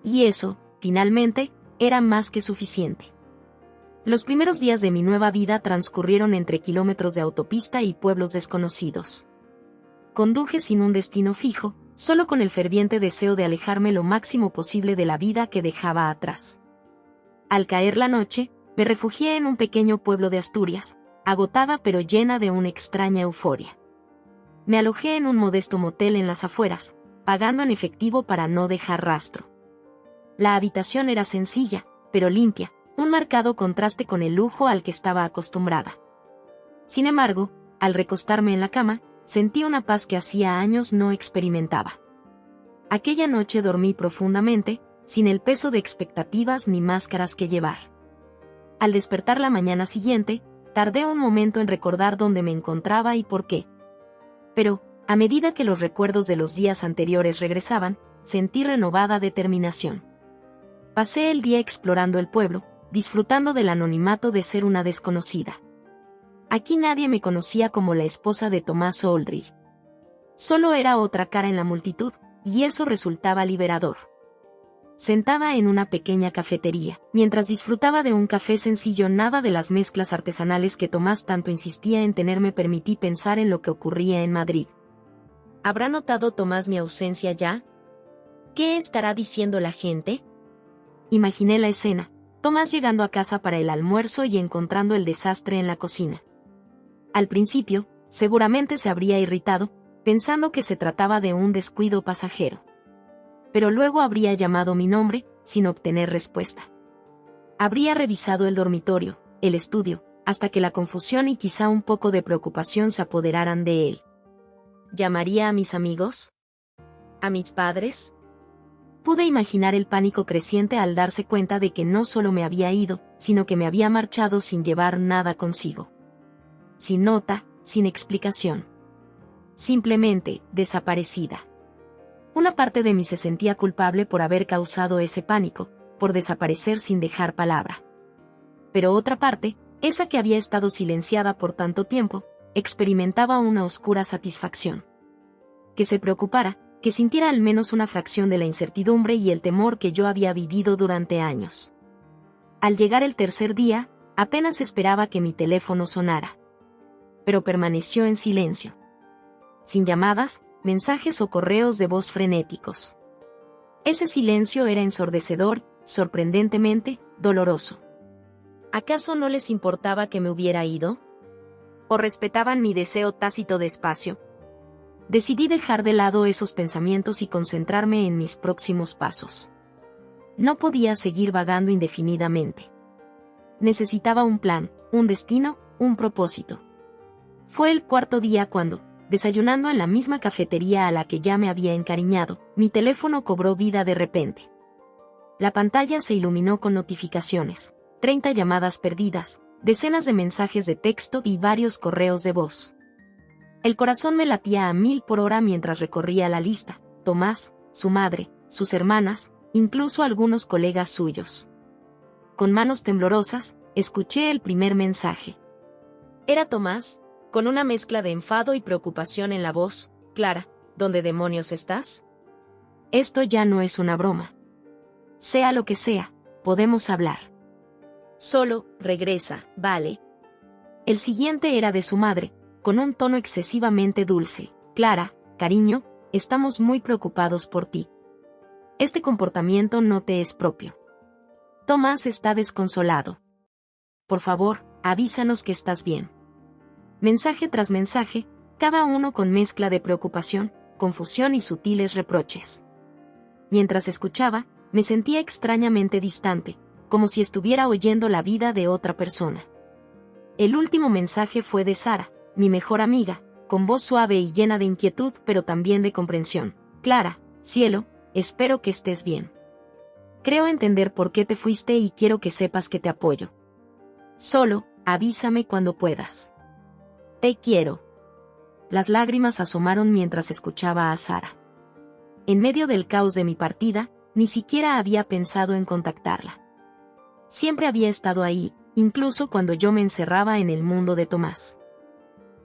Y eso, finalmente, era más que suficiente. Los primeros días de mi nueva vida transcurrieron entre kilómetros de autopista y pueblos desconocidos. Conduje sin un destino fijo, solo con el ferviente deseo de alejarme lo máximo posible de la vida que dejaba atrás. Al caer la noche, me refugié en un pequeño pueblo de Asturias, agotada pero llena de una extraña euforia. Me alojé en un modesto motel en las afueras, pagando en efectivo para no dejar rastro. La habitación era sencilla, pero limpia, un marcado contraste con el lujo al que estaba acostumbrada. Sin embargo, al recostarme en la cama, sentí una paz que hacía años no experimentaba. Aquella noche dormí profundamente, sin el peso de expectativas ni máscaras que llevar. Al despertar la mañana siguiente, tardé un momento en recordar dónde me encontraba y por qué. Pero, a medida que los recuerdos de los días anteriores regresaban, sentí renovada determinación. Pasé el día explorando el pueblo, disfrutando del anonimato de ser una desconocida. Aquí nadie me conocía como la esposa de Thomas Oldrich. Solo era otra cara en la multitud, y eso resultaba liberador. Sentada en una pequeña cafetería, mientras disfrutaba de un café sencillo, nada de las mezclas artesanales que Tomás tanto insistía en tener, me permití pensar en lo que ocurría en Madrid. ¿Habrá notado Tomás mi ausencia ya? ¿Qué estará diciendo la gente? Imaginé la escena, Tomás llegando a casa para el almuerzo y encontrando el desastre en la cocina. Al principio, seguramente se habría irritado, pensando que se trataba de un descuido pasajero. Pero luego habría llamado mi nombre, sin obtener respuesta. Habría revisado el dormitorio, el estudio, hasta que la confusión y quizá un poco de preocupación se apoderaran de él. ¿Llamaría a mis amigos? ¿A mis padres? Pude imaginar el pánico creciente al darse cuenta de que no solo me había ido, sino que me había marchado sin llevar nada consigo. Sin nota, sin explicación. Simplemente, desaparecida. Una parte de mí se sentía culpable por haber causado ese pánico, por desaparecer sin dejar palabra. Pero otra parte, esa que había estado silenciada por tanto tiempo, experimentaba una oscura satisfacción. Que se preocupara, que sintiera al menos una fracción de la incertidumbre y el temor que yo había vivido durante años. Al llegar el tercer día, apenas esperaba que mi teléfono sonara. Pero permaneció en silencio. Sin llamadas, mensajes o correos de voz frenéticos. Ese silencio era ensordecedor, sorprendentemente doloroso. ¿Acaso no les importaba que me hubiera ido? ¿O respetaban mi deseo tácito de espacio? Decidí dejar de lado esos pensamientos y concentrarme en mis próximos pasos. No podía seguir vagando indefinidamente. Necesitaba un plan, un destino, un propósito. Fue el cuarto día cuando, desayunando en la misma cafetería a la que ya me había encariñado, mi teléfono cobró vida de repente. La pantalla se iluminó con notificaciones, 30 llamadas perdidas, decenas de mensajes de texto y varios correos de voz. El corazón me latía a 1000 por hora mientras recorría la lista: Tomás, su madre, sus hermanas, incluso algunos colegas suyos. Con manos temblorosas, escuché el primer mensaje. Era Tomás, con una mezcla de enfado y preocupación en la voz. Clara, ¿dónde demonios estás? Esto ya no es una broma. Sea lo que sea, podemos hablar. Solo, regresa, ¿vale? El siguiente era de su madre, con un tono excesivamente dulce. Clara, cariño, estamos muy preocupados por ti. Este comportamiento no te es propio. Tomás está desconsolado. Por favor, avísanos que estás bien. Mensaje tras mensaje, cada uno con mezcla de preocupación, confusión y sutiles reproches. Mientras escuchaba, me sentía extrañamente distante, como si estuviera oyendo la vida de otra persona. El último mensaje fue de Sara, mi mejor amiga, con voz suave y llena de inquietud pero también de comprensión. Clara, cielo, espero que estés bien. Creo entender por qué te fuiste y quiero que sepas que te apoyo. Solo, avísame cuando puedas. Te quiero. Las lágrimas asomaron mientras escuchaba a Sara. En medio del caos de mi partida, ni siquiera había pensado en contactarla. Siempre había estado ahí, incluso cuando yo me encerraba en el mundo de Tomás.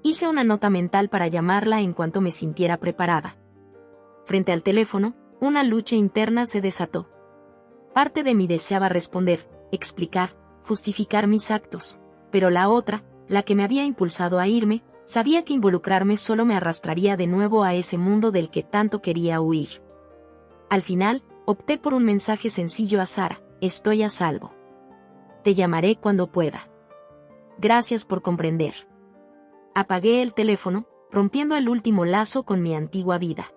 Hice una nota mental para llamarla en cuanto me sintiera preparada. Frente al teléfono, una lucha interna se desató. Parte de mí deseaba responder, explicar, justificar mis actos, pero la otra, la que me había impulsado a irme, sabía que involucrarme solo me arrastraría de nuevo a ese mundo del que tanto quería huir. Al final, opté por un mensaje sencillo a Sara: estoy a salvo. Te llamaré cuando pueda. Gracias por comprender. Apagué el teléfono, rompiendo el último lazo con mi antigua vida.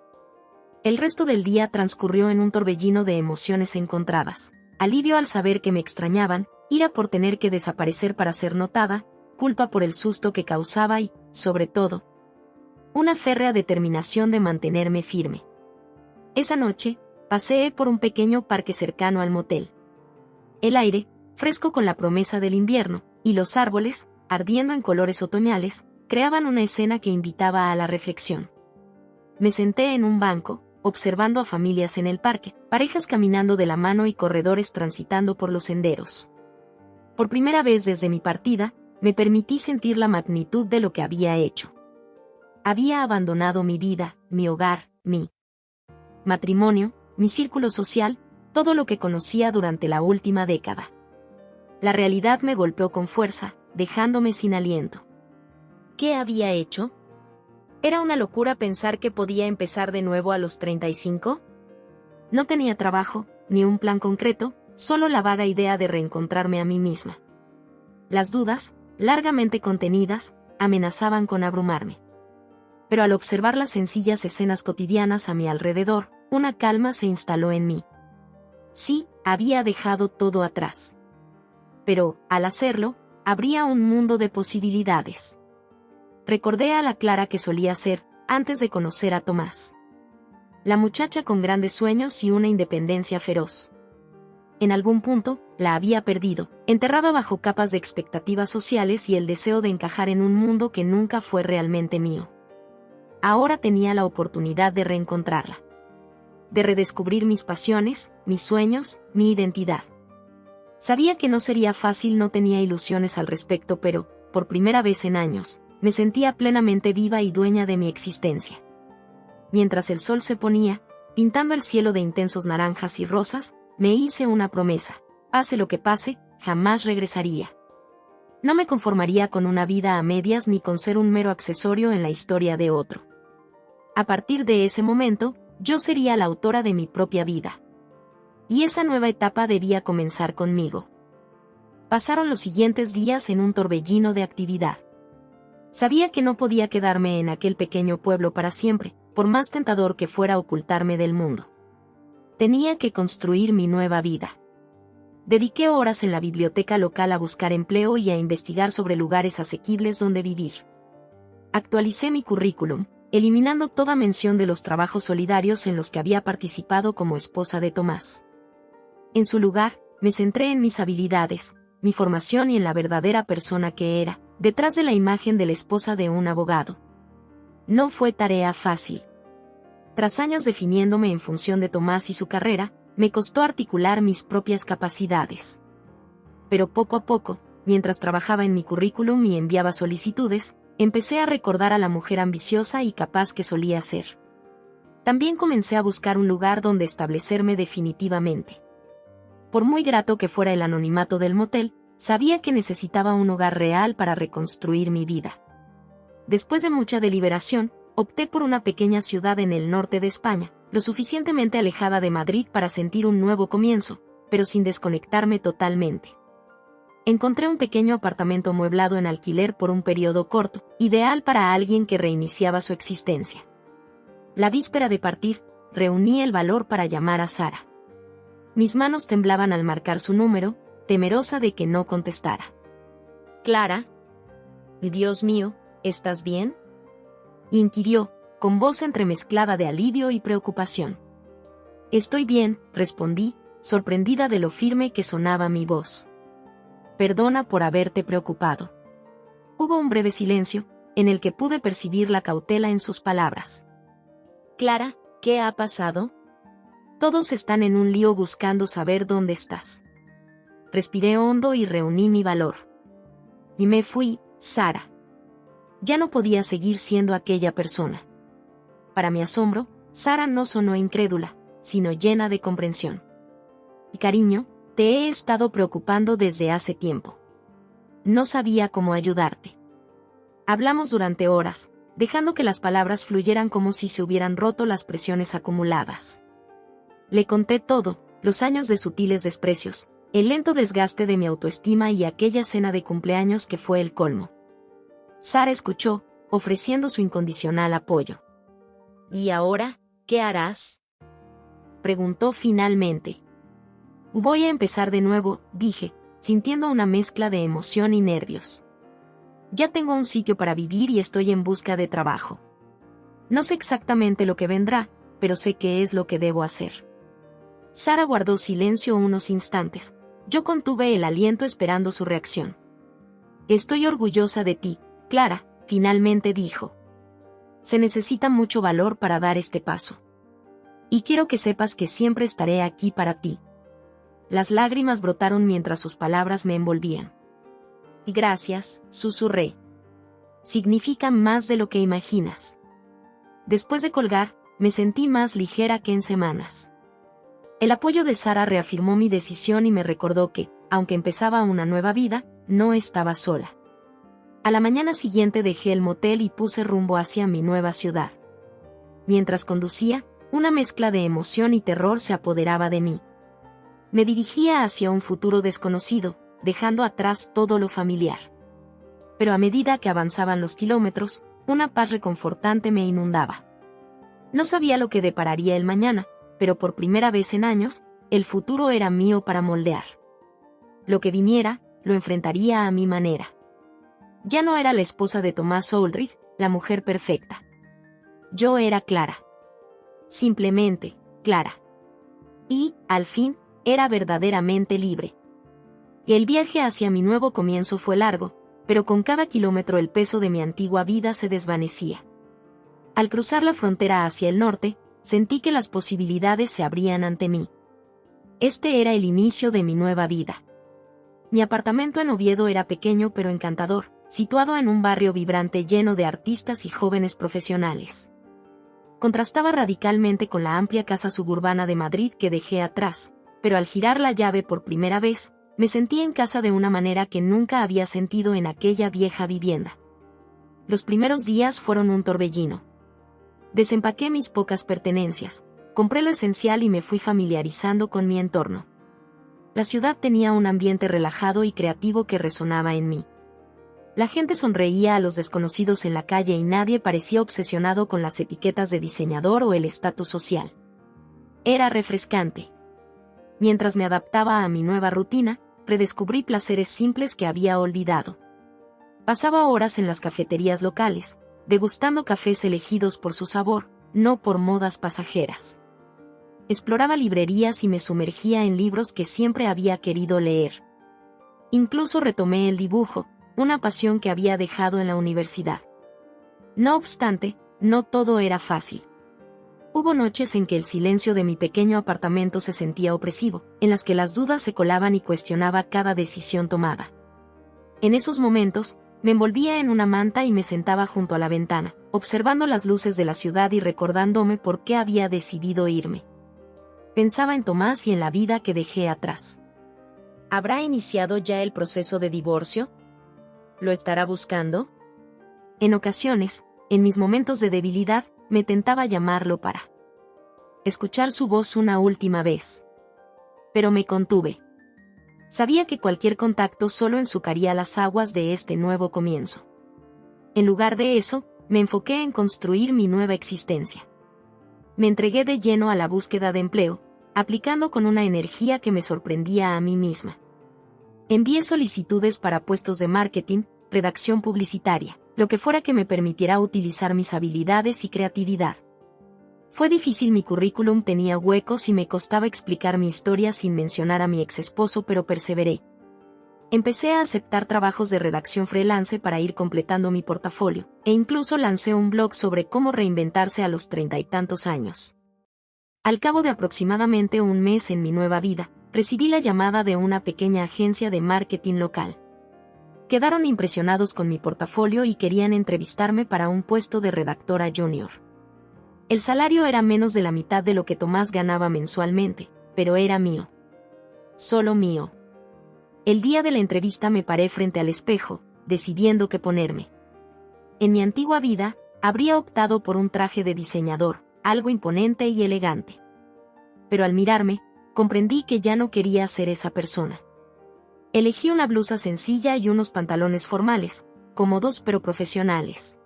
El resto del día transcurrió en un torbellino de emociones encontradas: alivio al saber que me extrañaban, ira por tener que desaparecer para ser notada, culpa por el susto que causaba y, sobre todo, una férrea determinación de mantenerme firme. Esa noche, paseé por un pequeño parque cercano al motel. El aire, fresco con la promesa del invierno, y los árboles, ardiendo en colores otoñales, creaban una escena que invitaba a la reflexión. Me senté en un banco, observando a familias en el parque, parejas caminando de la mano y corredores transitando por los senderos. Por primera vez desde mi partida, me permití sentir la magnitud de lo que había hecho. Había abandonado mi vida, mi hogar, mi matrimonio, mi círculo social, todo lo que conocía durante la última década. La realidad me golpeó con fuerza, dejándome sin aliento. ¿Qué había hecho? ¿Era una locura pensar que podía empezar de nuevo a los 35? No tenía trabajo, ni un plan concreto, solo la vaga idea de reencontrarme a mí misma. Las dudas, largamente contenidas, amenazaban con abrumarme. Pero al observar las sencillas escenas cotidianas a mi alrededor, una calma se instaló en mí. Sí, había dejado todo atrás. Pero, al hacerlo, abría un mundo de posibilidades. Recordé a la Clara que solía ser, antes de conocer a Tomás. La muchacha con grandes sueños y una independencia feroz. En algún punto, la había perdido, enterrada bajo capas de expectativas sociales y el deseo de encajar en un mundo que nunca fue realmente mío. Ahora tenía la oportunidad de reencontrarla. De redescubrir mis pasiones, mis sueños, mi identidad. Sabía que no sería fácil, no tenía ilusiones al respecto, pero, por primera vez en años, me sentía plenamente viva y dueña de mi existencia. Mientras el sol se ponía, pintando el cielo de intensos naranjas y rosas, me hice una promesa: pase lo que pase, jamás regresaría. No me conformaría con una vida a medias ni con ser un mero accesorio en la historia de otro. A partir de ese momento, yo sería la autora de mi propia vida. y esa nueva etapa debía comenzar conmigo. Pasaron los siguientes días en un torbellino de actividad. Sabía que no podía quedarme en aquel pequeño pueblo para siempre, por más tentador que fuera ocultarme del mundo. Tenía que construir mi nueva vida. Dediqué horas en la biblioteca local a buscar empleo y a investigar sobre lugares asequibles donde vivir. Actualicé mi currículum, eliminando toda mención de los trabajos solidarios en los que había participado como esposa de Tomás. En su lugar, me centré en mis habilidades, mi formación y en la verdadera persona que era, detrás de la imagen de la esposa de un abogado. No fue tarea fácil. Tras años definiéndome en función de Tomás y su carrera, me costó articular mis propias capacidades. Pero poco a poco, mientras trabajaba en mi currículum y enviaba solicitudes, empecé a recordar a la mujer ambiciosa y capaz que solía ser. También comencé a buscar un lugar donde establecerme definitivamente. Por muy grato que fuera el anonimato del motel, sabía que necesitaba un hogar real para reconstruir mi vida. Después de mucha deliberación, opté por una pequeña ciudad en el norte de España, lo suficientemente alejada de Madrid para sentir un nuevo comienzo, pero sin desconectarme totalmente. Encontré un pequeño apartamento amueblado en alquiler por un periodo corto, ideal para alguien que reiniciaba su existencia. La víspera de partir, reuní el valor para llamar a Sara. Mis manos temblaban al marcar su número, temerosa de que no contestara. «Clara, Dios mío, ¿estás bien?», inquirió, con voz entremezclada de alivio y preocupación. «Estoy bien», respondí, sorprendida de lo firme que sonaba mi voz. «Perdona por haberte preocupado». Hubo un breve silencio, en el que pude percibir la cautela en sus palabras. «Clara, ¿qué ha pasado?». «Todos están en un lío buscando saber dónde estás». Respiré hondo y reuní mi valor. Y me fui, Sara. Ya no podía seguir siendo aquella persona. Para mi asombro, Sara no sonó incrédula, sino llena de comprensión. «Y cariño, te he estado preocupando desde hace tiempo. No sabía cómo ayudarte». Hablamos durante horas, dejando que las palabras fluyeran como si se hubieran roto las presiones acumuladas. Le conté todo, los años de sutiles desprecios, el lento desgaste de mi autoestima y aquella cena de cumpleaños que fue el colmo. Sara escuchó, ofreciendo su incondicional apoyo. «¿Y ahora, qué harás?», preguntó finalmente. «Voy a empezar de nuevo», dije, sintiendo una mezcla de emoción y nervios. «Ya tengo un sitio para vivir y estoy en busca de trabajo. No sé exactamente lo que vendrá, pero sé qué es lo que debo hacer». Sara guardó silencio unos instantes. Yo contuve el aliento esperando su reacción. «Estoy orgullosa de ti, Clara», finalmente dijo. «Se necesita mucho valor para dar este paso. Y quiero que sepas que siempre estaré aquí para ti». Las lágrimas brotaron mientras sus palabras me envolvían. «Gracias», susurré. «Significa más de lo que imaginas». Después de colgar, me sentí más ligera que en semanas. El apoyo de Sara reafirmó mi decisión y me recordó que, aunque empezaba una nueva vida, no estaba sola. A la mañana siguiente dejé el motel y puse rumbo hacia mi nueva ciudad. Mientras conducía, una mezcla de emoción y terror se apoderaba de mí. Me dirigía hacia un futuro desconocido, dejando atrás todo lo familiar. Pero a medida que avanzaban los kilómetros, una paz reconfortante me inundaba. No sabía lo que depararía el mañana, pero por primera vez en años, el futuro era mío para moldear. Lo que viniera, lo enfrentaría a mi manera. Ya no era la esposa de Tomás Oldrich, la mujer perfecta. Yo era Clara. Simplemente, Clara. Y, al fin, era verdaderamente libre. El viaje hacia mi nuevo comienzo fue largo, pero con cada kilómetro el peso de mi antigua vida se desvanecía. Al cruzar la frontera hacia el norte, sentí que las posibilidades se abrían ante mí. Este era el inicio de mi nueva vida. Mi apartamento en Oviedo era pequeño pero encantador, situado en un barrio vibrante lleno de artistas y jóvenes profesionales. Contrastaba radicalmente con la amplia casa suburbana de Madrid que dejé atrás, pero al girar la llave por primera vez, me sentí en casa de una manera que nunca había sentido en aquella vieja vivienda. Los primeros días fueron un torbellino. Desempaqué mis pocas pertenencias, Compré lo esencial y me fui familiarizando con mi entorno. La ciudad tenía un ambiente relajado y creativo que resonaba en mí. La gente sonreía a los desconocidos en la calle y nadie parecía obsesionado con las etiquetas de diseñador o el estatus social. Era refrescante. Mientras me adaptaba a mi nueva rutina, redescubrí placeres simples que había olvidado. Pasaba horas en las cafeterías locales, degustando cafés elegidos por su sabor, no por modas pasajeras. Exploraba librerías y me sumergía en libros que siempre había querido leer. Incluso retomé el dibujo, una pasión que había dejado en la universidad. No obstante, no todo era fácil. Hubo noches en que el silencio de mi pequeño apartamento se sentía opresivo, en las que las dudas se colaban y cuestionaba cada decisión tomada. En esos momentos, me envolvía en una manta y me sentaba junto a la ventana, observando las luces de la ciudad y recordándome por qué había decidido irme. Pensaba en Tomás y en la vida que dejé atrás. ¿Habrá iniciado ya el proceso de divorcio? ¿Lo estará buscando? En ocasiones, en mis momentos de debilidad, me tentaba llamarlo para escuchar su voz una última vez. Pero me contuve. Sabía que cualquier contacto solo ensuciaría las aguas de este nuevo comienzo. En lugar de eso, me enfoqué en construir mi nueva existencia. Me entregué de lleno a la búsqueda de empleo, aplicando con una energía que me sorprendía a mí misma. Envié solicitudes para puestos de marketing, redacción publicitaria, lo que fuera que me permitiera utilizar mis habilidades y creatividad. Fue difícil, mi currículum tenía huecos y me costaba explicar mi historia sin mencionar a mi exesposo, pero perseveré. Empecé a aceptar trabajos de redacción freelance para ir completando mi portafolio, e incluso lancé un blog sobre cómo reinventarse a los 30 y tantos años. Al cabo de aproximadamente un mes en mi nueva vida, recibí la llamada de una pequeña agencia de marketing local. Quedaron impresionados con mi portafolio y querían entrevistarme para un puesto de redactora junior. El salario era menos de la mitad de lo que Tomás ganaba mensualmente, pero era mío. Solo mío. El día de la entrevista me paré frente al espejo, decidiendo qué ponerme. En mi antigua vida, habría optado por un traje de diseñador, algo imponente y elegante. Pero al mirarme, comprendí que ya no quería ser esa persona. Elegí una blusa sencilla y unos pantalones formales, cómodos pero profesionales.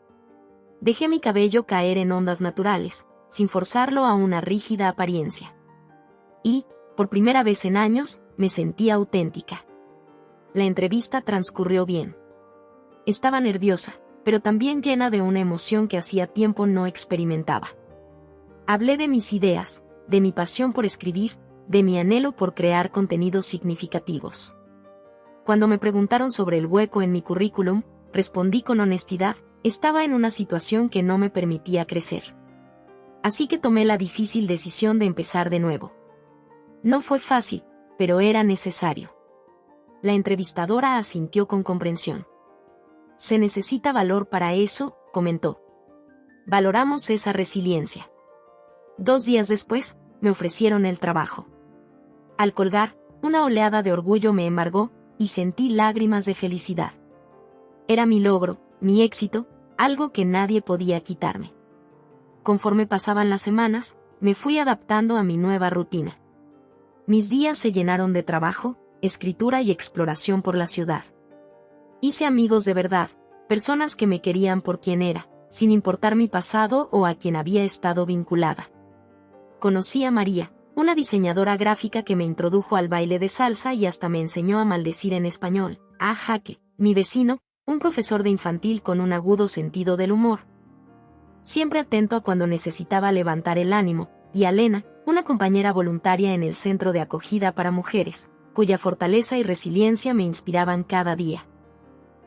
Dejé mi cabello caer en ondas naturales, sin forzarlo a una rígida apariencia. Y, por primera vez en años, me sentí auténtica. La entrevista transcurrió bien. Estaba nerviosa, pero también llena de una emoción que hacía tiempo no experimentaba. Hablé de mis ideas, de mi pasión por escribir, de mi anhelo por crear contenidos significativos. Cuando me preguntaron sobre el hueco en mi currículum, respondí con honestidad: estaba en una situación que no me permitía crecer. Así que tomé la difícil decisión de empezar de nuevo. No fue fácil, pero era necesario. La entrevistadora asintió con comprensión. Se necesita valor para eso, comentó. Valoramos esa resiliencia. 2 días después, me ofrecieron el trabajo. Al colgar, una oleada de orgullo me embargó, y sentí lágrimas de felicidad. Era mi logro, mi éxito, algo que nadie podía quitarme. Conforme pasaban las semanas, me fui adaptando a mi nueva rutina. Mis días se llenaron de trabajo, escritura y exploración por la ciudad. Hice amigos de verdad, personas que me querían por quien era, sin importar mi pasado o a quien había estado vinculada. Conocí a María, una diseñadora gráfica que me introdujo al baile de salsa y hasta me enseñó a maldecir en español. A Jaque, mi vecino, un profesor de infantil con un agudo sentido del humor, siempre atento a cuando necesitaba levantar el ánimo, y a Lena, una compañera voluntaria en el Centro de Acogida para Mujeres, cuya fortaleza y resiliencia me inspiraban cada día.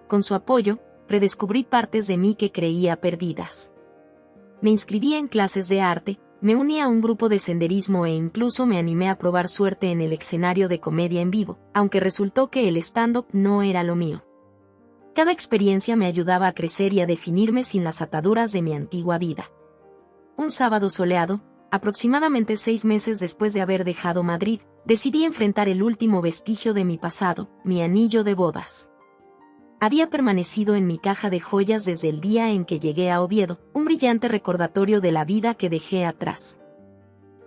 Con su apoyo, redescubrí partes de mí que creía perdidas. Me inscribí en clases de arte, me uní a un grupo de senderismo e incluso me animé a probar suerte en el escenario de comedia en vivo, aunque resultó que el stand-up no era lo mío. Cada experiencia me ayudaba a crecer y a definirme sin las ataduras de mi antigua vida. Un sábado soleado, aproximadamente 6 meses después de haber dejado Madrid, decidí enfrentar el último vestigio de mi pasado, mi anillo de bodas. Había permanecido en mi caja de joyas desde el día en que llegué a Oviedo, un brillante recordatorio de la vida que dejé atrás.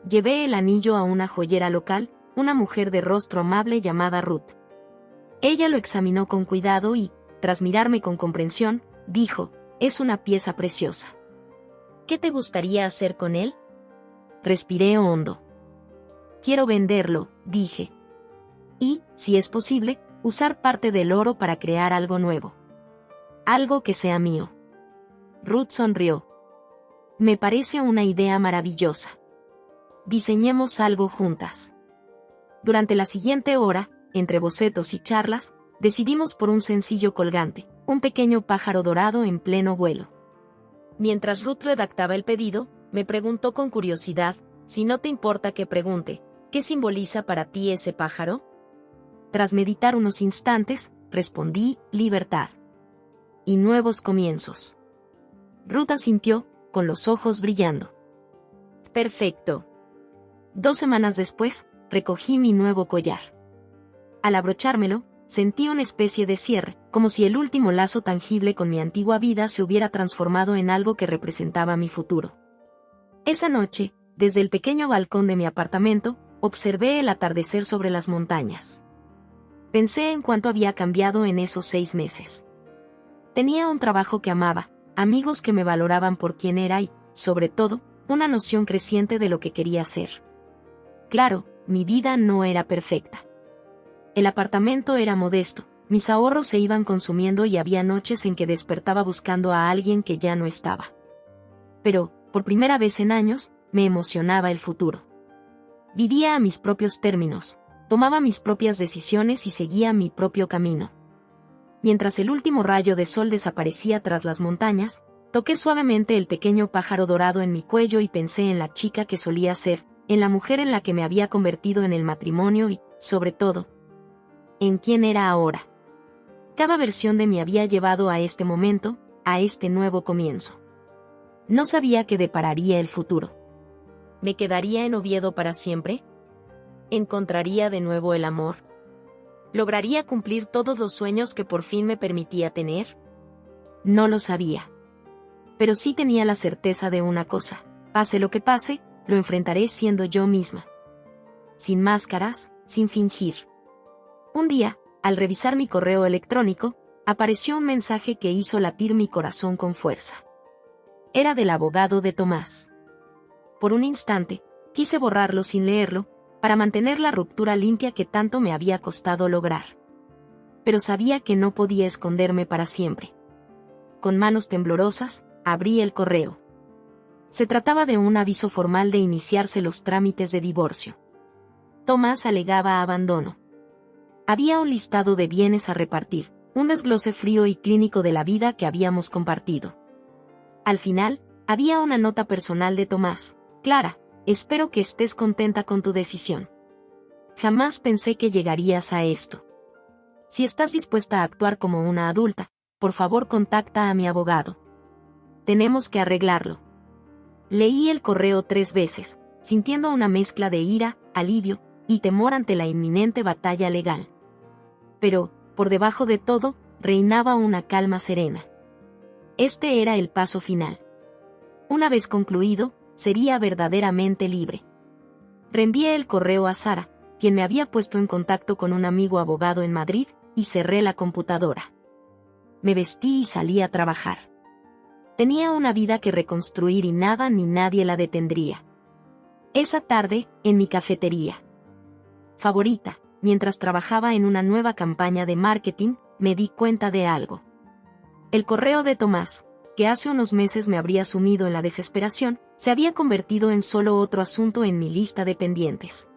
Llevé el anillo a una joyera local, una mujer de rostro amable llamada Ruth. Ella lo examinó con cuidado y, tras mirarme con comprensión, dijo, «Es una pieza preciosa. ¿Qué te gustaría hacer con él?» Respiré hondo. «Quiero venderlo», dije. «Y, si es posible, usar parte del oro para crear algo nuevo. Algo que sea mío». Ruth sonrió. «Me parece una idea maravillosa. Diseñemos algo juntas». Durante la siguiente hora, entre bocetos y charlas, decidimos por un sencillo colgante, un pequeño pájaro dorado en pleno vuelo. Mientras Ruth redactaba el pedido, me preguntó con curiosidad, si no te importa que pregunte, ¿qué simboliza para ti ese pájaro? Tras meditar unos instantes, respondí, libertad. Y nuevos comienzos. Ruth asintió, con los ojos brillando. Perfecto. 2 semanas después, recogí mi nuevo collar. Al abrochármelo, sentí una especie de cierre, como si el último lazo tangible con mi antigua vida se hubiera transformado en algo que representaba mi futuro. Esa noche, desde el pequeño balcón de mi apartamento, observé el atardecer sobre las montañas. Pensé en cuánto había cambiado en esos 6 meses. Tenía un trabajo que amaba, amigos que me valoraban por quien era y, sobre todo, una noción creciente de lo que quería ser. Claro, mi vida no era perfecta. El apartamento era modesto, mis ahorros se iban consumiendo y había noches en que despertaba buscando a alguien que ya no estaba. Pero, por primera vez en años, me emocionaba el futuro. Vivía a mis propios términos, tomaba mis propias decisiones y seguía mi propio camino. Mientras el último rayo de sol desaparecía tras las montañas, toqué suavemente el pequeño pájaro dorado en mi cuello y pensé en la chica que solía ser, en la mujer en la que me había convertido en el matrimonio y, sobre todo, en quién era ahora. Cada versión de mí había llevado a este momento, a este nuevo comienzo. No sabía qué depararía el futuro. ¿Me quedaría en Oviedo para siempre? ¿Encontraría de nuevo el amor? ¿Lograría cumplir todos los sueños que por fin me permitía tener? No lo sabía. Pero sí tenía la certeza de una cosa: pase lo que pase, lo enfrentaré siendo yo misma. Sin máscaras, sin fingir. Un día, al revisar mi correo electrónico, apareció un mensaje que hizo latir mi corazón con fuerza. Era del abogado de Tomás. Por un instante, quise borrarlo sin leerlo, para mantener la ruptura limpia que tanto me había costado lograr. Pero sabía que no podía esconderme para siempre. Con manos temblorosas, abrí el correo. Se trataba de un aviso formal de iniciarse los trámites de divorcio. Tomás alegaba abandono. Había un listado de bienes a repartir, un desglose frío y clínico de la vida que habíamos compartido. Al final, había una nota personal de Tomás: Clara, espero que estés contenta con tu decisión. Jamás pensé que llegarías a esto. Si estás dispuesta a actuar como una adulta, por favor contacta a mi abogado. Tenemos que arreglarlo. Leí el correo 3 veces, sintiendo una mezcla de ira, alivio y temor ante la inminente batalla legal. Pero, por debajo de todo, reinaba una calma serena. Este era el paso final. Una vez concluido, sería verdaderamente libre. Reenvié el correo a Sara, quien me había puesto en contacto con un amigo abogado en Madrid, y cerré la computadora. Me vestí y salí a trabajar. Tenía una vida que reconstruir y nada ni nadie la detendría. Esa tarde, en mi cafetería favorita, mientras trabajaba en una nueva campaña de marketing, me di cuenta de algo. El correo de Tomás, que hace unos meses me habría sumido en la desesperación, se había convertido en solo otro asunto en mi lista de pendientes.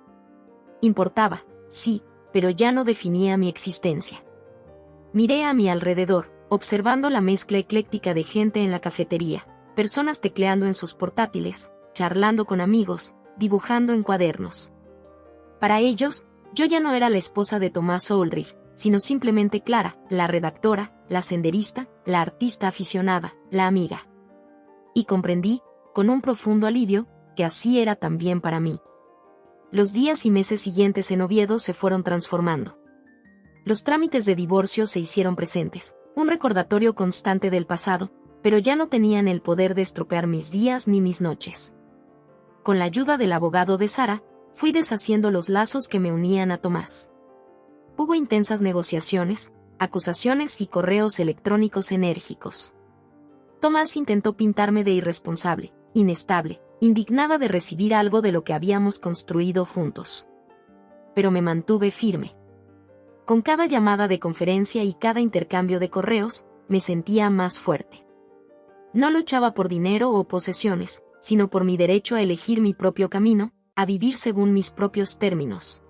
Importaba, sí, pero ya no definía mi existencia. Miré a mi alrededor, observando la mezcla ecléctica de gente en la cafetería, personas tecleando en sus portátiles, charlando con amigos, dibujando en cuadernos. Para ellos, yo ya no era la esposa de Tomás Oldrich, sino simplemente Clara, la redactora, la senderista, la artista aficionada, la amiga. Y comprendí, con un profundo alivio, que así era también para mí. Los días y meses siguientes en Oviedo se fueron transformando. Los trámites de divorcio se hicieron presentes, un recordatorio constante del pasado, pero ya no tenían el poder de estropear mis días ni mis noches. con la ayuda del abogado de Sara, fui deshaciendo los lazos que me unían a Tomás. Hubo intensas negociaciones, acusaciones y correos electrónicos enérgicos. Tomás intentó pintarme de irresponsable, inestable, indignada de recibir algo de lo que habíamos construido juntos. Pero me mantuve firme. Con cada llamada de conferencia y cada intercambio de correos, me sentía más fuerte. No luchaba por dinero o posesiones, sino por mi derecho a elegir mi propio camino, a vivir según mis propios términos.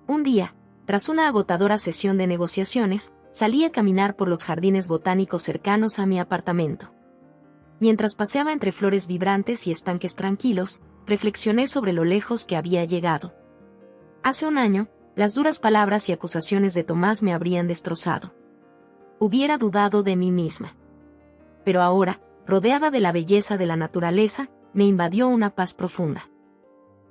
Un día, tras una agotadora sesión de negociaciones, salí a caminar por los jardines botánicos cercanos a mi apartamento. Mientras paseaba entre flores vibrantes y estanques tranquilos, reflexioné sobre lo lejos que había llegado. Hace un año, las duras palabras y acusaciones de Tomás me habrían destrozado. Hubiera dudado de mí misma. Pero ahora, rodeada de la belleza de la naturaleza, me invadió una paz profunda.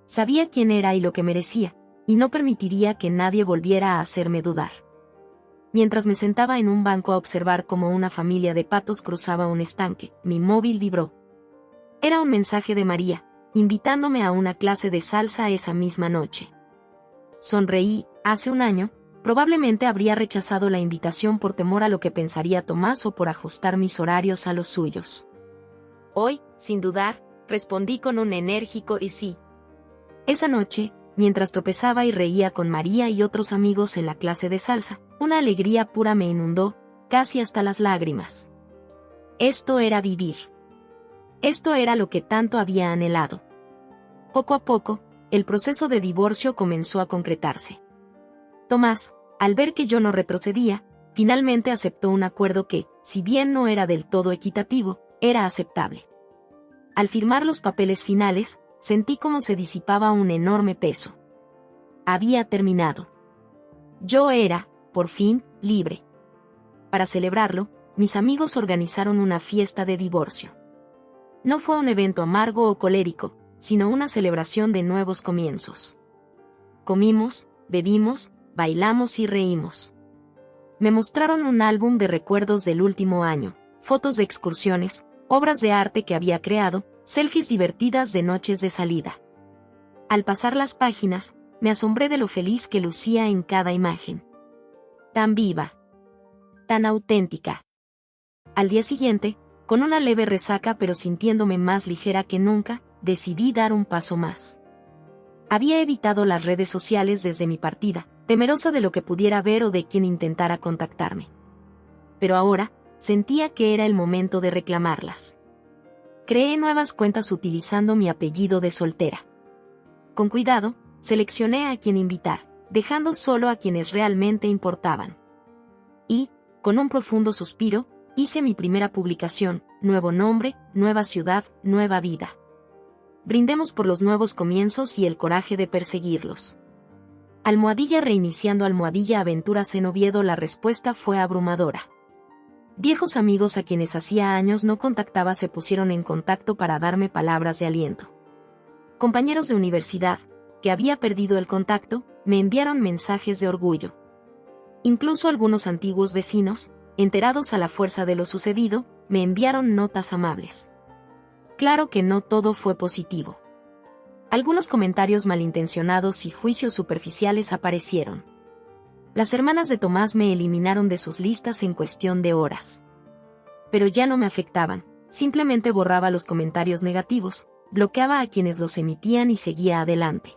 Sabía quién era y lo que merecía, y no permitiría que nadie volviera a hacerme dudar. Mientras me sentaba en un banco a observar cómo una familia de patos cruzaba un estanque, mi móvil vibró. Era un mensaje de María, invitándome a una clase de salsa esa misma noche. Sonreí. Hace un año, probablemente habría rechazado la invitación por temor a lo que pensaría Tomás o por ajustar mis horarios a los suyos. Hoy, sin dudar, respondí con un enérgico y sí. Esa noche, mientras tropezaba y reía con María y otros amigos en la clase de salsa, una alegría pura me inundó, casi hasta las lágrimas. Esto era vivir. Esto era lo que tanto había anhelado. Poco a poco, el proceso de divorcio comenzó a concretarse. Tomás, al ver que yo no retrocedía, finalmente aceptó un acuerdo que, si bien no era del todo equitativo, era aceptable. Al firmar los papeles finales, sentí como se disipaba un enorme peso. Había terminado. Yo era, por fin, libre. Para celebrarlo, mis amigos organizaron una fiesta de divorcio. No fue un evento amargo o colérico, sino una celebración de nuevos comienzos. Comimos, bebimos, bailamos y reímos. Me mostraron un álbum de recuerdos del último año, fotos de excursiones, obras de arte que había creado, selfies divertidas de noches de salida. Al pasar las páginas, me asombré de lo feliz que lucía en cada imagen. Tan viva. Tan auténtica. Al día siguiente, con una leve resaca pero sintiéndome más ligera que nunca, decidí dar un paso más. Había evitado las redes sociales desde mi partida, temerosa de lo que pudiera ver o de quien intentara contactarme. Pero ahora, sentía que era el momento de reclamarlas. Creé nuevas cuentas utilizando mi apellido de soltera. Con cuidado, seleccioné a quien invitar, dejando solo a quienes realmente importaban. Y, con un profundo suspiro, hice mi primera publicación: nuevo nombre, nueva ciudad, nueva vida. Brindemos por los nuevos comienzos y el coraje de perseguirlos. Reiniciando aventuras en Oviedo. La respuesta fue abrumadora. Viejos amigos a quienes hacía años no contactaba se pusieron en contacto para darme palabras de aliento. Compañeros de universidad, que había perdido el contacto, me enviaron mensajes de orgullo. Incluso algunos antiguos vecinos, enterados a la fuerza de lo sucedido, me enviaron notas amables. Claro que no todo fue positivo. Algunos comentarios malintencionados y juicios superficiales aparecieron. Las hermanas de Tomás me eliminaron de sus listas en cuestión de horas. Pero ya no me afectaban, simplemente borraba los comentarios negativos, bloqueaba a quienes los emitían y seguía adelante.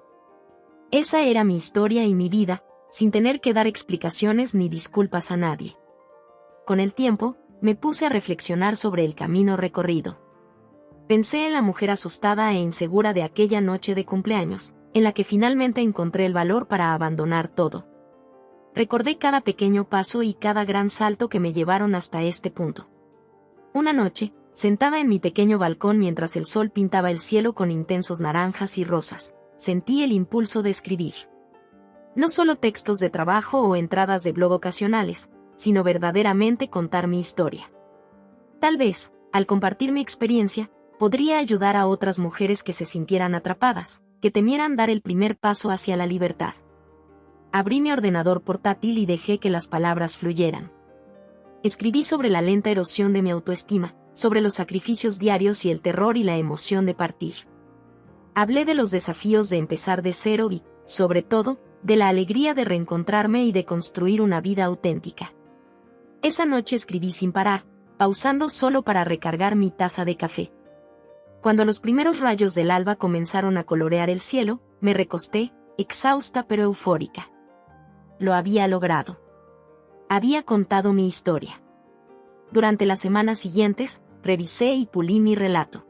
Esa era mi historia y mi vida, sin tener que dar explicaciones ni disculpas a nadie. Con el tiempo, me puse a reflexionar sobre el camino recorrido. Pensé en la mujer asustada e insegura de aquella noche de cumpleaños, en la que finalmente encontré el valor para abandonar todo. Recordé cada pequeño paso y cada gran salto que me llevaron hasta este punto. Una noche, sentada en mi pequeño balcón mientras el sol pintaba el cielo con intensos naranjas y rosas, sentí el impulso de escribir. No solo textos de trabajo o entradas de blog ocasionales, sino verdaderamente contar mi historia. Tal vez, al compartir mi experiencia, podría ayudar a otras mujeres que se sintieran atrapadas, que temieran dar el primer paso hacia la libertad. Abrí mi ordenador portátil y dejé que las palabras fluyeran. Escribí sobre la lenta erosión de mi autoestima, sobre los sacrificios diarios y el terror y la emoción de partir. Hablé de los desafíos de empezar de cero y, sobre todo, de la alegría de reencontrarme y de construir una vida auténtica. Esa noche escribí sin parar, pausando solo para recargar mi taza de café. Cuando los primeros rayos del alba comenzaron a colorear el cielo, me recosté, exhausta pero eufórica. Lo había logrado. Había contado mi historia. Durante las semanas siguientes, revisé y pulí mi relato.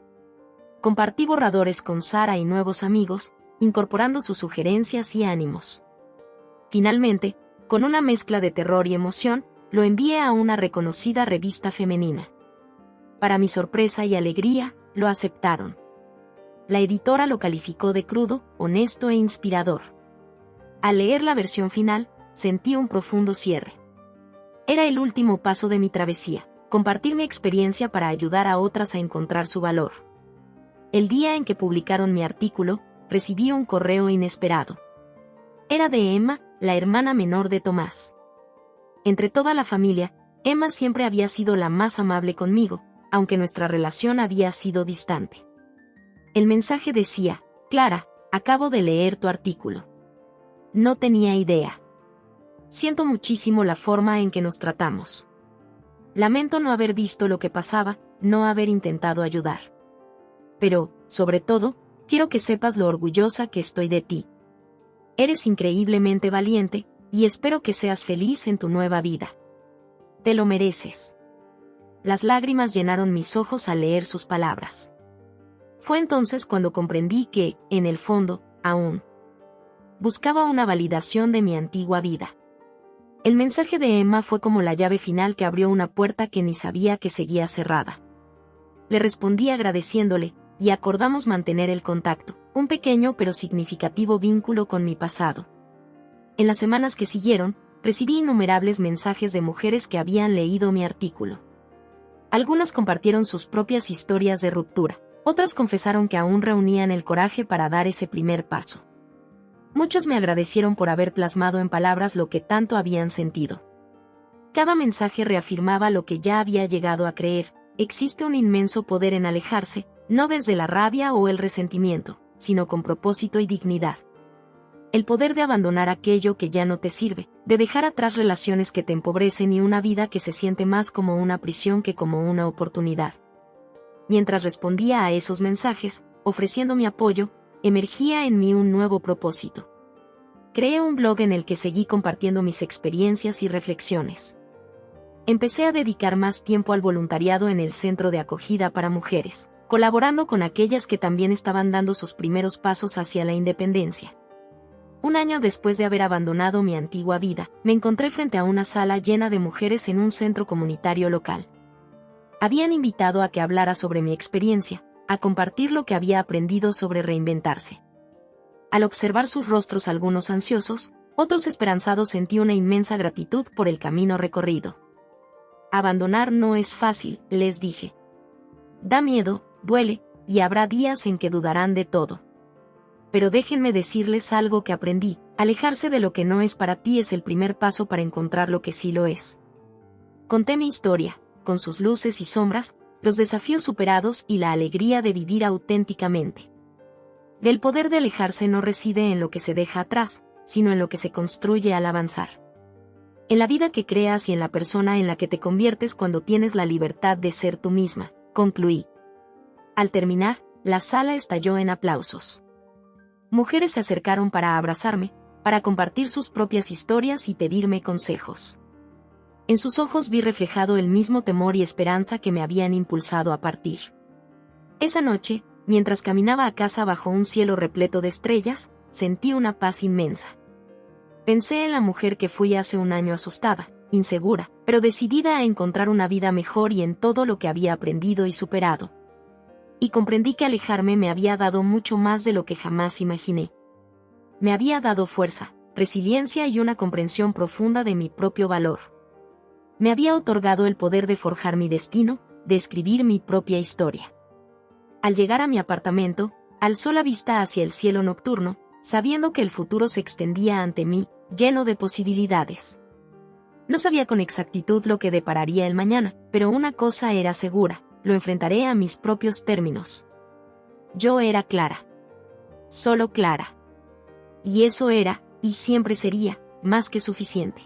Compartí borradores con Sara y nuevos amigos, incorporando sus sugerencias y ánimos. Finalmente, con una mezcla de terror y emoción, lo envié a una reconocida revista femenina. Para mi sorpresa y alegría, lo aceptaron. La editora lo calificó de crudo, honesto e inspirador. Al leer la versión final, sentí un profundo cierre. Era el último paso de mi travesía, compartir mi experiencia para ayudar a otras a encontrar su valor. El día en que publicaron mi artículo, recibí un correo inesperado. Era de Emma, la hermana menor de Tomás. Entre toda la familia, Emma siempre había sido la más amable conmigo, aunque nuestra relación había sido distante. El mensaje decía: Clara, acabo de leer tu artículo. No tenía idea. Siento muchísimo la forma en que nos tratamos. Lamento no haber visto lo que pasaba, no haber intentado ayudar. Pero, sobre todo, quiero que sepas lo orgullosa que estoy de ti. Eres increíblemente valiente, y espero que seas feliz en tu nueva vida. Te lo mereces. Las lágrimas llenaron mis ojos al leer sus palabras. Fue entonces cuando comprendí que, en el fondo, aún buscaba una validación de mi antigua vida. El mensaje de Emma fue como la llave final que abrió una puerta que ni sabía que seguía cerrada. Le respondí agradeciéndole, y acordamos mantener el contacto, un pequeño pero significativo vínculo con mi pasado. En las semanas que siguieron, recibí innumerables mensajes de mujeres que habían leído mi artículo. Algunas compartieron sus propias historias de ruptura, otras confesaron que aún reunían el coraje para dar ese primer paso. Muchas me agradecieron por haber plasmado en palabras lo que tanto habían sentido. Cada mensaje reafirmaba lo que ya había llegado a creer: existe un inmenso poder en alejarse, no desde la rabia o el resentimiento, sino con propósito y dignidad. El poder de abandonar aquello que ya no te sirve, de dejar atrás relaciones que te empobrecen y una vida que se siente más como una prisión que como una oportunidad. Mientras respondía a esos mensajes, ofreciendo mi apoyo, emergía en mí un nuevo propósito. Creé un blog en el que seguí compartiendo mis experiencias y reflexiones. Empecé a dedicar más tiempo al voluntariado en el Centro de Acogida para Mujeres, colaborando con aquellas que también estaban dando sus primeros pasos hacia la independencia. Un año después de haber abandonado mi antigua vida, me encontré frente a una sala llena de mujeres en un centro comunitario local. Habían invitado a que hablara sobre mi experiencia, a compartir lo que había aprendido sobre reinventarse. Al observar sus rostros, algunos ansiosos, otros esperanzados, sentí una inmensa gratitud por el camino recorrido. Abandonar no es fácil, les dije. Da miedo, duele, y habrá días en que dudarán de todo. Pero déjenme decirles algo que aprendí: alejarse de lo que no es para ti es el primer paso para encontrar lo que sí lo es. Conté mi historia, con sus luces y sombras, los desafíos superados y la alegría de vivir auténticamente. El poder de alejarse no reside en lo que se deja atrás, sino en lo que se construye al avanzar. En la vida que creas y en la persona en la que te conviertes cuando tienes la libertad de ser tú misma, concluí. Al terminar, la sala estalló en aplausos. Mujeres se acercaron para abrazarme, para compartir sus propias historias y pedirme consejos. En sus ojos vi reflejado el mismo temor y esperanza que me habían impulsado a partir. Esa noche, mientras caminaba a casa bajo un cielo repleto de estrellas, sentí una paz inmensa. Pensé en la mujer que fui hace un año, asustada, insegura, pero decidida a encontrar una vida mejor, y en todo lo que había aprendido y superado. Y comprendí que alejarme me había dado mucho más de lo que jamás imaginé. Me había dado fuerza, resiliencia y una comprensión profunda de mi propio valor. Me había otorgado el poder de forjar mi destino, de escribir mi propia historia. Al llegar a mi apartamento, alzó la vista hacia el cielo nocturno, sabiendo que el futuro se extendía ante mí, lleno de posibilidades. No sabía con exactitud lo que depararía el mañana, pero una cosa era segura: lo enfrentaré a mis propios términos. Yo era Clara. solo Clara. Y eso era, y siempre sería, más que suficiente.